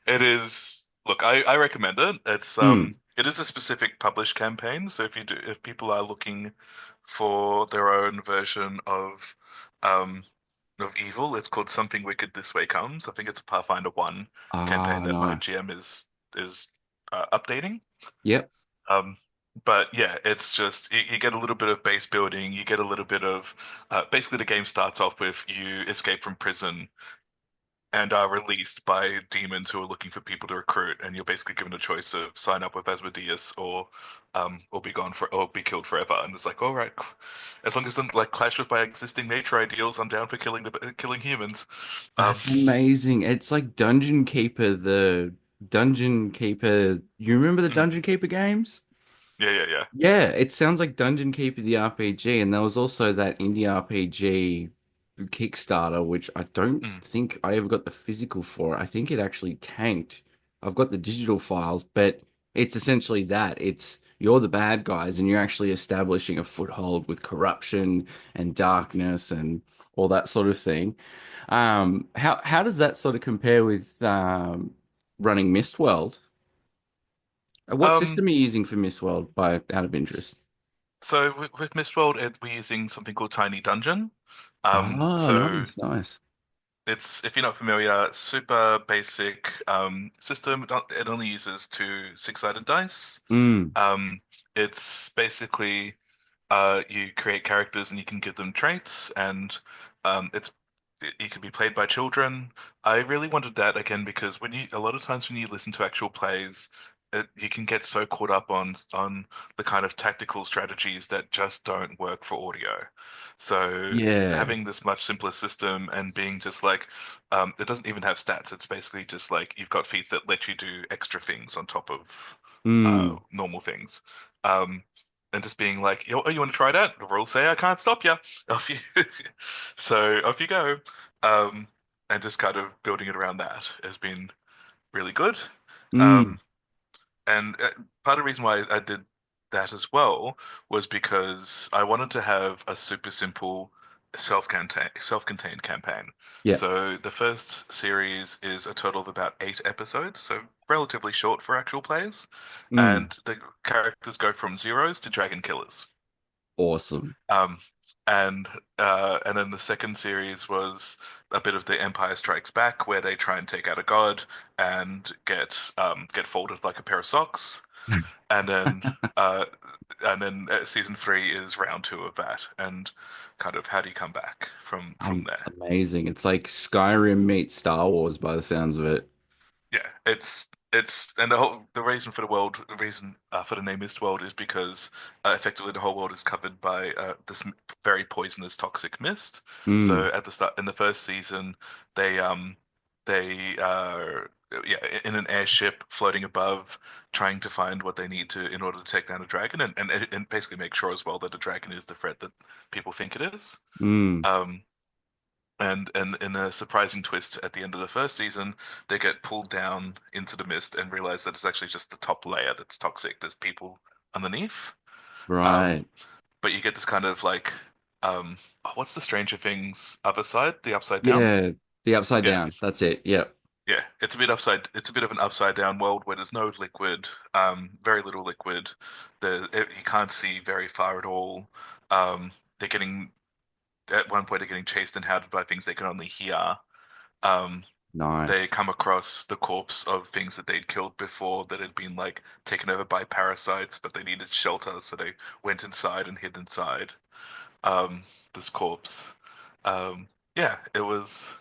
It is. Look, I recommend it. Hmm. It is a specific published campaign, so if people are looking for their own version um of evil, it's called Something Wicked This Way Comes. I think it's a Pathfinder 1 campaign Ah, that my nice. GM is updating. Yep. Um, but yeah, it's just you get a little bit of base building, you get a little bit of basically the game starts off with you escape from prison and are released by demons who are looking for people to recruit, and you're basically given a choice of sign up with Asmodeus or be gone for or be killed forever. And it's like, all right, as long as it doesn't like clash with my existing nature ideals, I'm down for killing humans. Um, That's amazing. It's like Dungeon Keeper, the Dungeon Keeper. You remember the mm, Dungeon Keeper games? yeah, yeah, yeah. Yeah, it sounds like Dungeon Keeper the RPG, and there was also that indie RPG Kickstarter, which I don't Mm. think I ever got the physical for. I think it actually tanked. I've got the digital files, but it's essentially that. It's you're the bad guys, and you're actually establishing a foothold with corruption and darkness and all that sort of thing. How does that sort of compare with running Mistworld? What Um, system are you using for Mistworld by out of interest? so with Mistworld, we're using something called Tiny Dungeon. Ah, So nice, nice. it's if you're not familiar, super basic system. It only uses two six-sided dice. Mm. Um, it's basically you create characters and you can give them traits, and it's it can be played by children. I really wanted that again because a lot of times when you listen to actual plays, you can get so caught up on the kind of tactical strategies that just don't work for audio. So Yeah. having this much simpler system and being just like, it doesn't even have stats. It's basically just like you've got feats that let you do extra things on top of Mm. normal things. Um, and just being like, yo, oh, you want to try that? The rules say I can't stop you. Off you, so off you go. Um, and just kind of building it around that has been really good. Mm. Um, and part of the reason why I did that as well was because I wanted to have a super simple self-contained campaign. Yeah. So the first series is a total of about 8 episodes, so relatively short for actual plays, Mm. and the characters go from zeros to dragon killers. Awesome. Um, and and then the second series was a bit of the Empire Strikes Back, where they try and take out a god and get folded like a pair of socks. And then uh, season three is round two of that, and kind of how do you come back from there? Amazing. It's like Skyrim meets Star Wars by the sounds of it. Yeah, it's and the reason for the reason for the name Mistworld is because effectively the whole world is covered by this very poisonous toxic mist. So Mm, at the start in the first season, they are in an airship floating above, trying to find what they need to in order to take down a dragon, and basically make sure as well that the dragon is the threat that people think it is. mm. Um, and in a surprising twist at the end of the first season, they get pulled down into the mist and realize that it's actually just the top layer that's toxic. There's people underneath. Um, Right. but you get this kind of like, what's the Stranger Things other side? The upside down? Yeah. The upside Yeah, down. That's it. Yep. yeah. It's a bit of an upside down world where there's no liquid, very little liquid. You can't see very far at all. They're getting at one point they're getting chased and hounded by things they can only hear. Um, they Nice. come across the corpse of things that they'd killed before that had been like taken over by parasites, but they needed shelter, so they went inside and hid inside this corpse. Yeah, it was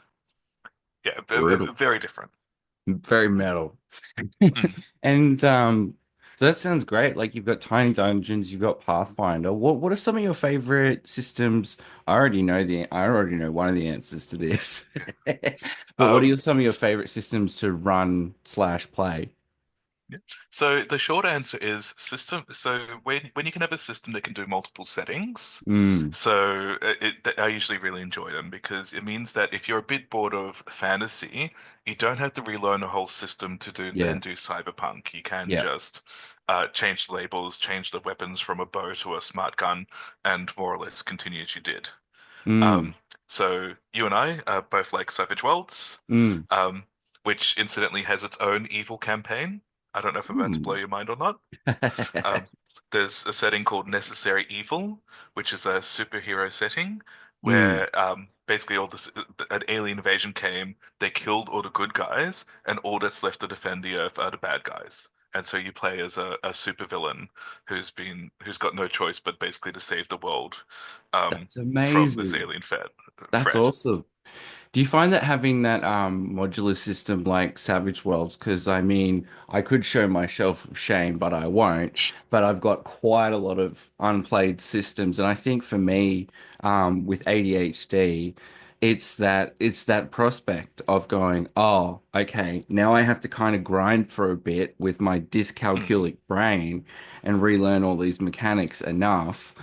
Brutal. very different. Very metal. Mm. And so that sounds great. Like you've got Tiny Dungeons, you've got Pathfinder. What are some of your favorite systems? I already know one of the answers to this. But what are Um, some of your favorite systems to run slash play? Yeah. So the short answer is system. So when you can have a system that can do multiple settings, Mm, so I usually really enjoy them because it means that if you're a bit bored of fantasy, you don't have to relearn a whole system to yeah, do cyberpunk. You can yeah. just change the labels, change the weapons from a bow to a smart gun, and more or less continue as you did. Mm, Um, so you and I both like Savage Worlds, mm, um, which incidentally has its own evil campaign. I don't know if I'm about to blow mm. your mind or not. Um, there's a setting called Necessary Evil, which is a superhero setting Mm, where basically all this an alien invasion came, they killed all the good guys, and all that's left to defend the Earth are the bad guys. And so you play as a supervillain who's got no choice but basically to save the world that's from this amazing. alien That's threat. awesome. Do you find that having that modular system like Savage Worlds, because I mean, I could show my shelf of shame, but I won't. But I've got quite a lot of unplayed systems, and I think for me, with ADHD, it's that prospect of going, oh, okay, now I have to kind of grind for a bit with my Mm, dyscalculic brain and relearn all these mechanics enough.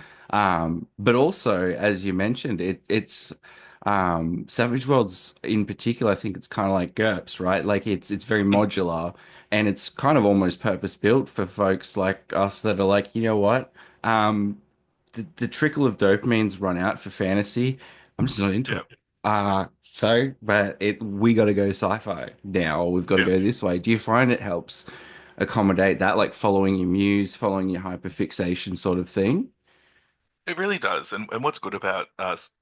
But also, as you mentioned, it's Savage Worlds in particular, I think it's kind of like GURPS, right? Like it's very mm, modular and it's kind of almost purpose built for folks like us that are like, you know what? Um, the trickle of dopamine's run out for fantasy. I'm just not into yeah, it. But we got to go sci-fi now, or we've got to yeah. go this way. Do you find it helps accommodate that, like following your muse, following your hyperfixation sort of thing? It really does. And what's good about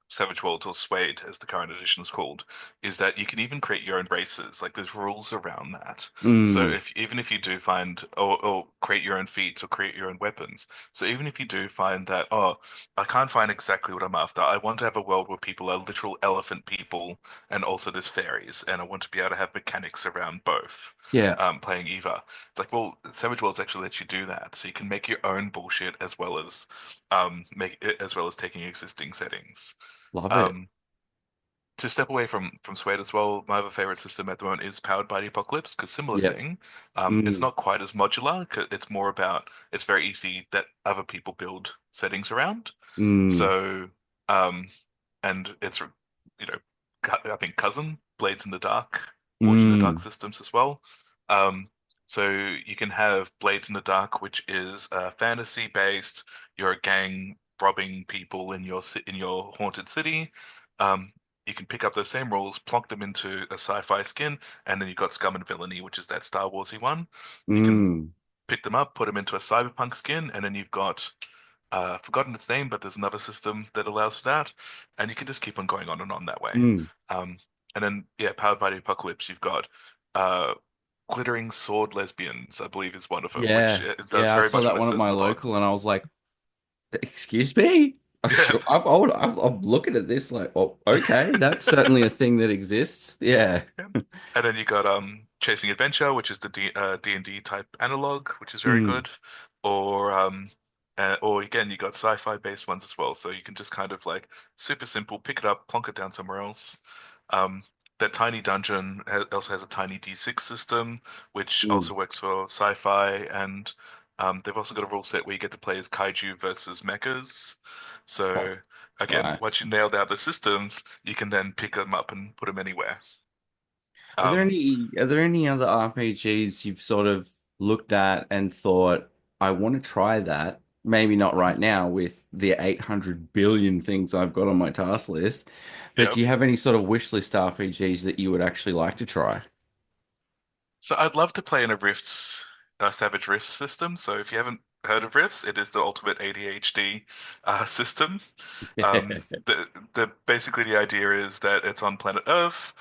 Savage Worlds or Suede, as the current edition is called, is that you can even create your own races. Like there's rules around that. So Mm, if even if you do find or create your own feats or create your own weapons. So even if you do find that, oh, I can't find exactly what I'm after. I want to have a world where people are literal elephant people and also there's fairies, and I want to be able to have mechanics around both. yeah, Playing Eva. It's like, well, Savage Worlds actually lets you do that. So you can make your own bullshit make it as well as taking existing settings. love it. Um, to step away from Suede as well, my other favorite system at the moment is Powered by the Apocalypse, because similar Yep. thing. It's Mm, not quite as modular. It's more about it's very easy that other people build settings around. mm, So, um, and it's I think Cousin Blades in the Dark, Forge in the Dark mm, systems as well. Um, so you can have Blades in the Dark, which is fantasy based. You're a gang robbing people in in your haunted city. Um, you can pick up those same rules, plonk them into a sci-fi skin, and then you've got Scum and Villainy, which is that Star Warsy one. You can mm, pick them up, put them into a cyberpunk skin, and then you've got I've forgotten its name, but there's another system that allows for that, and you can just keep on going on and on that way. Mm. Um, and then, yeah, powered by the apocalypse, you've got uh, glittering sword lesbians, I believe is one of them, which Yeah. does Yeah, I very saw much that what it one at says my in the local and box. I was like, excuse me? I'm Yeah. sure I'm looking at this like, oh, okay, that's certainly a thing that exists. Yeah. Yeah. And then you got Chasing Adventure, which is the D&D type analog, which is very Mm. good. Or or again, you got sci-fi based ones as well. So you can just kind of like super simple, pick it up, plonk it down somewhere else. Um, that tiny dungeon also has a tiny D6 system, which Mm. also works for sci-fi, and they've also got a rule set where you get to play as kaiju versus mechas. Oh, So again, once nice. you nailed out the systems, you can then pick them up and put them anywhere. Um, Are there any other RPGs you've sort of looked at and thought, I want to try that? Maybe not mhm, right now with the 800 billion things I've got on my task list, but yeah. do you have any sort of wish list RPGs that you would actually like to try? So I'd love to play in a Rift's Savage Rift system. So if you haven't heard of Rifts, it is the ultimate ADHD system. Basically the idea is that it's on planet Earth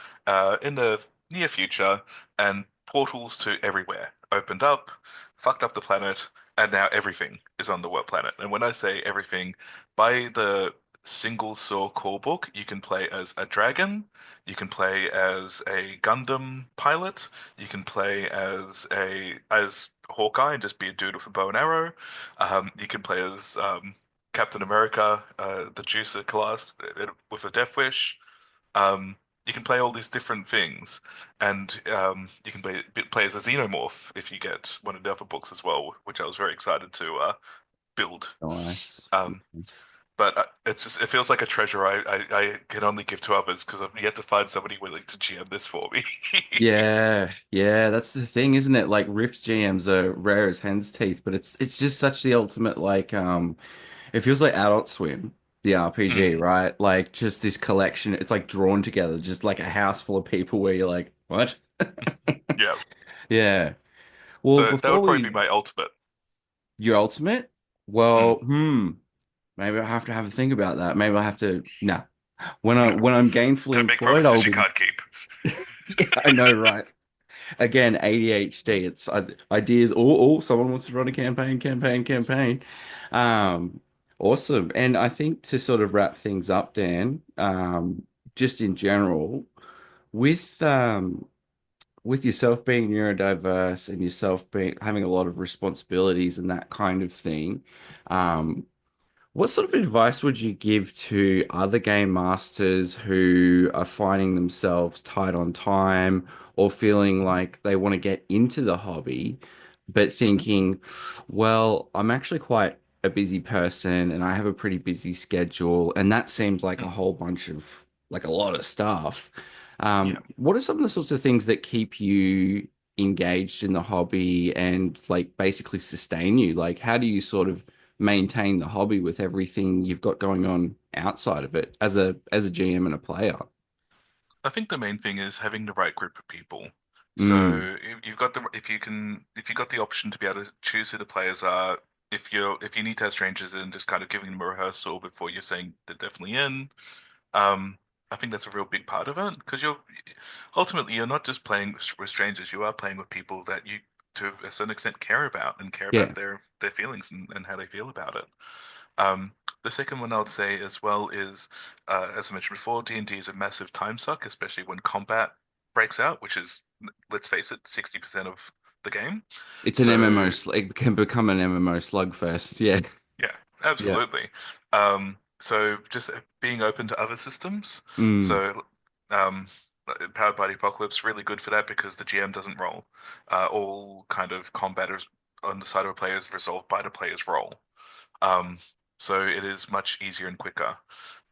in the near future, and portals to everywhere opened up, fucked up the planet, and now everything is on the world planet. And when I say everything, by the single saw core book, you can play as a dragon, you can play as a Gundam pilot, you can play as Hawkeye and just be a dude with a bow and arrow. You can play as Captain America, the Juicer class with a Death Wish. Um, you can play all these different things, and you can play as a Xenomorph if you get one of the other books as well, which I was very excited to build. Nice. Um, Nice. but it feels like a treasure I can only give to others because I've yet to find somebody willing to GM this for me. Yeah, yeah, that's the thing, isn't it? Like Rift's GMs are rare as hen's teeth, but it's just such the ultimate like it feels like Adult Swim, the RPG, Mm, right? Like just this collection, it's like drawn together, just like a house full of people where you're like, what? yeah. Yeah. Well, So that before would probably be we my ultimate. your ultimate, Mm, well, maybe I have to have a think about that. Maybe I have to no. no. When I'm gainfully Don't make employed, promises I'll you be can't keep. yeah, I know, right? Again, ADHD. It's ideas. Someone wants to run a campaign. Um, awesome. And I think to sort of wrap things up, Dan, just in general, with with yourself being neurodiverse and yourself being having a lot of responsibilities and that kind of thing, um, what sort of advice would you give to other game masters who are finding themselves tight on time or feeling Hmm. like they want to get into the hobby, but Hmm. thinking, well, I'm actually quite a busy person and I have a pretty busy schedule, and that seems like a Hmm. whole bunch of like a lot of stuff. Yeah. What are some of the sorts of things that keep you engaged in the hobby and like basically sustain you? Like, how do you sort of maintain the hobby with everything you've got going on outside of it as a GM and a player. I think the main thing is having the right group of people. Mm, So you've got the if you've got the option to be able to choose who the players are, if you need to have strangers in, just kind of giving them a rehearsal before you're saying they're definitely in. Um, I think that's a real big part of it because you're not just playing with strangers, you are playing with people that you to a certain extent care about and care yeah, about their feelings and how they feel about it. Um, the second one I would say as well is, as I mentioned before, D&D is a massive time suck, especially when combat breaks out, which is, let's face it, 60% of the game. it's an MMO. So It can become an MMO slugfest. Yeah, yeah, yeah. absolutely. So just being open to other systems. Mm, So um, Powered by the Apocalypse, really good for that because the GM doesn't roll. All kind of combat is on the side of a player is resolved by the player's role. Um, so it is much easier and quicker.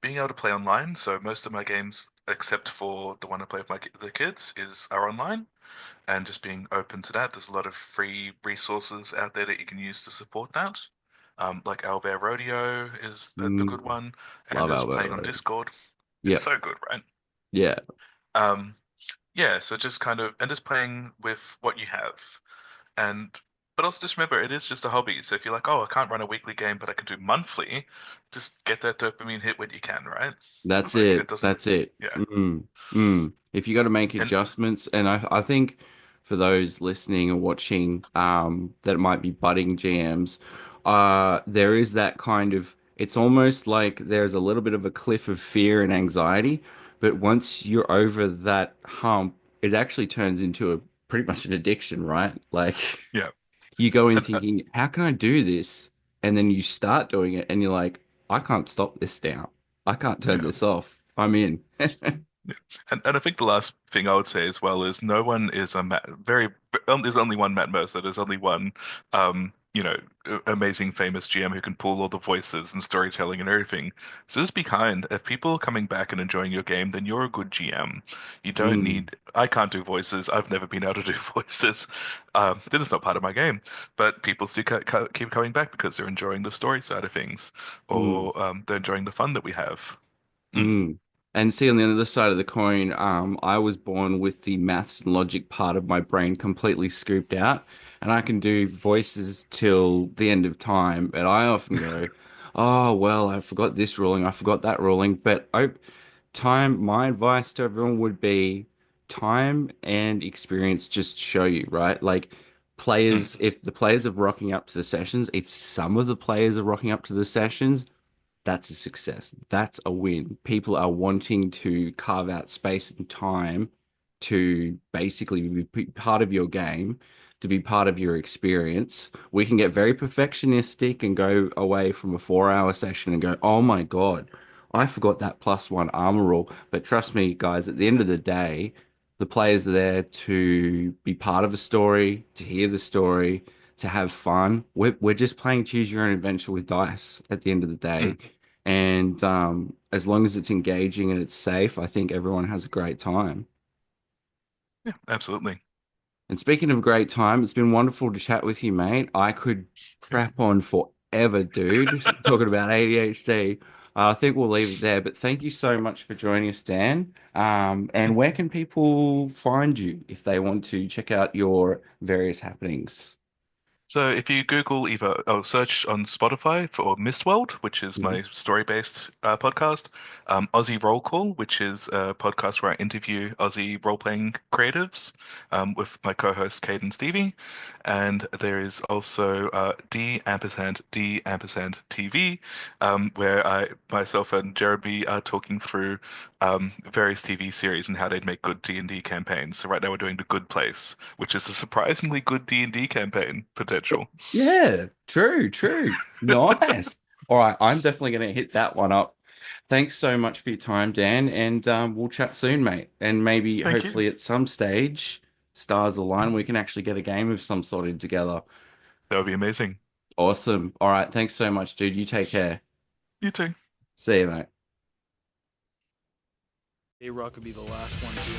Being able to play online, so most of my games, except for the one I play with the kids, are online, and just being open to that. There's a lot of free resources out there that you can use to support that. Like Owlbear Rodeo is the good mm, one, and love there's Albert playing on Road. Discord. It's Yep. so good, right? Yeah. Um, yeah, so just kind of and just playing with what you have. And But also just remember, it is just a hobby. So if you're like, oh, I can't run a weekly game, but I can do monthly, just get that dopamine hit when you can, right? That's Like it it. doesn't, That's it. yeah. If you got to make And adjustments, and I think for those listening or watching, that might be budding GMs, there is that kind of, it's almost like there's a little bit of a cliff of fear and anxiety, but once you're over that hump, it actually turns into a pretty much an addiction, right? Like yeah, you go in and thinking, how can I do this? And then you start doing it and you're like, I can't stop this now. I can't turn yeah. this off. I'm in. Yeah. And I think the last thing I would say as well is no one is a Matt, very there's only one Matt Mercer. There's only one amazing famous GM who can pull all the voices and storytelling and everything. So just be kind. If people are coming back and enjoying your game, then you're a good GM. You don't Mm, need I can't do voices. I've never been able to do voices. This is not part of my game. But people still keep coming back because they're enjoying the story side of things, mm. or they're enjoying the fun that we have. Mm. Mm. And see, on the other side of the coin, I was born with the maths and logic part of my brain completely scooped out, and I can do voices till the end of time. And I often go, "Oh, well, I forgot this ruling, I forgot that ruling." But my advice to everyone would be time and experience just show you, right? Like Mm. players, if the players are rocking up to the sessions, if some of the players are rocking up to the sessions, that's a success. That's a win. People are wanting to carve out space and time to basically be part of your game, to be part of your experience. We can get very perfectionistic and go away from a 4 hour session and go, oh my God, I forgot that +1 armor rule. But trust me, guys, at the end of the day, the players are there to be part of a story, to hear the story, to have fun. We're just playing choose your own adventure with dice at the end of the day. Mm. And as long as it's engaging and it's safe, I think everyone has a great time. Yeah, absolutely. And speaking of great time, it's been wonderful to chat with you, mate. I could crap on forever, dude, talking about ADHD. I think we'll leave it there, but thank you so much for joining us, Dan. And where can people find you if they want to check out your various happenings? So if you Google search on Spotify for Mistworld, which is Mhm. my story-based podcast, Aussie Roll Call, which is a podcast where I interview Aussie role-playing creatives with my co-host Caden Stevie, and there is also D TV, where I myself and Jeremy are talking through various TV series and how they'd make good D&D campaigns. So right now we're doing The Good Place, which is a surprisingly good D&D campaign potential. Yeah, true, true. Nice. All right, I'm definitely going to hit that one up. Thanks so much for your time, Dan, and we'll chat soon, mate. And maybe, Thank you. hopefully, at some stage, stars align, we can actually get a game of some sort in together. That would be amazing. Awesome. All right, thanks so much, dude. You take care. You too. See you, mate. A-Rock could be the last one doing it.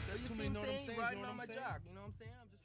That's cool, you know what I'm saying? Riding on my jock, you know what I'm saying? I'm just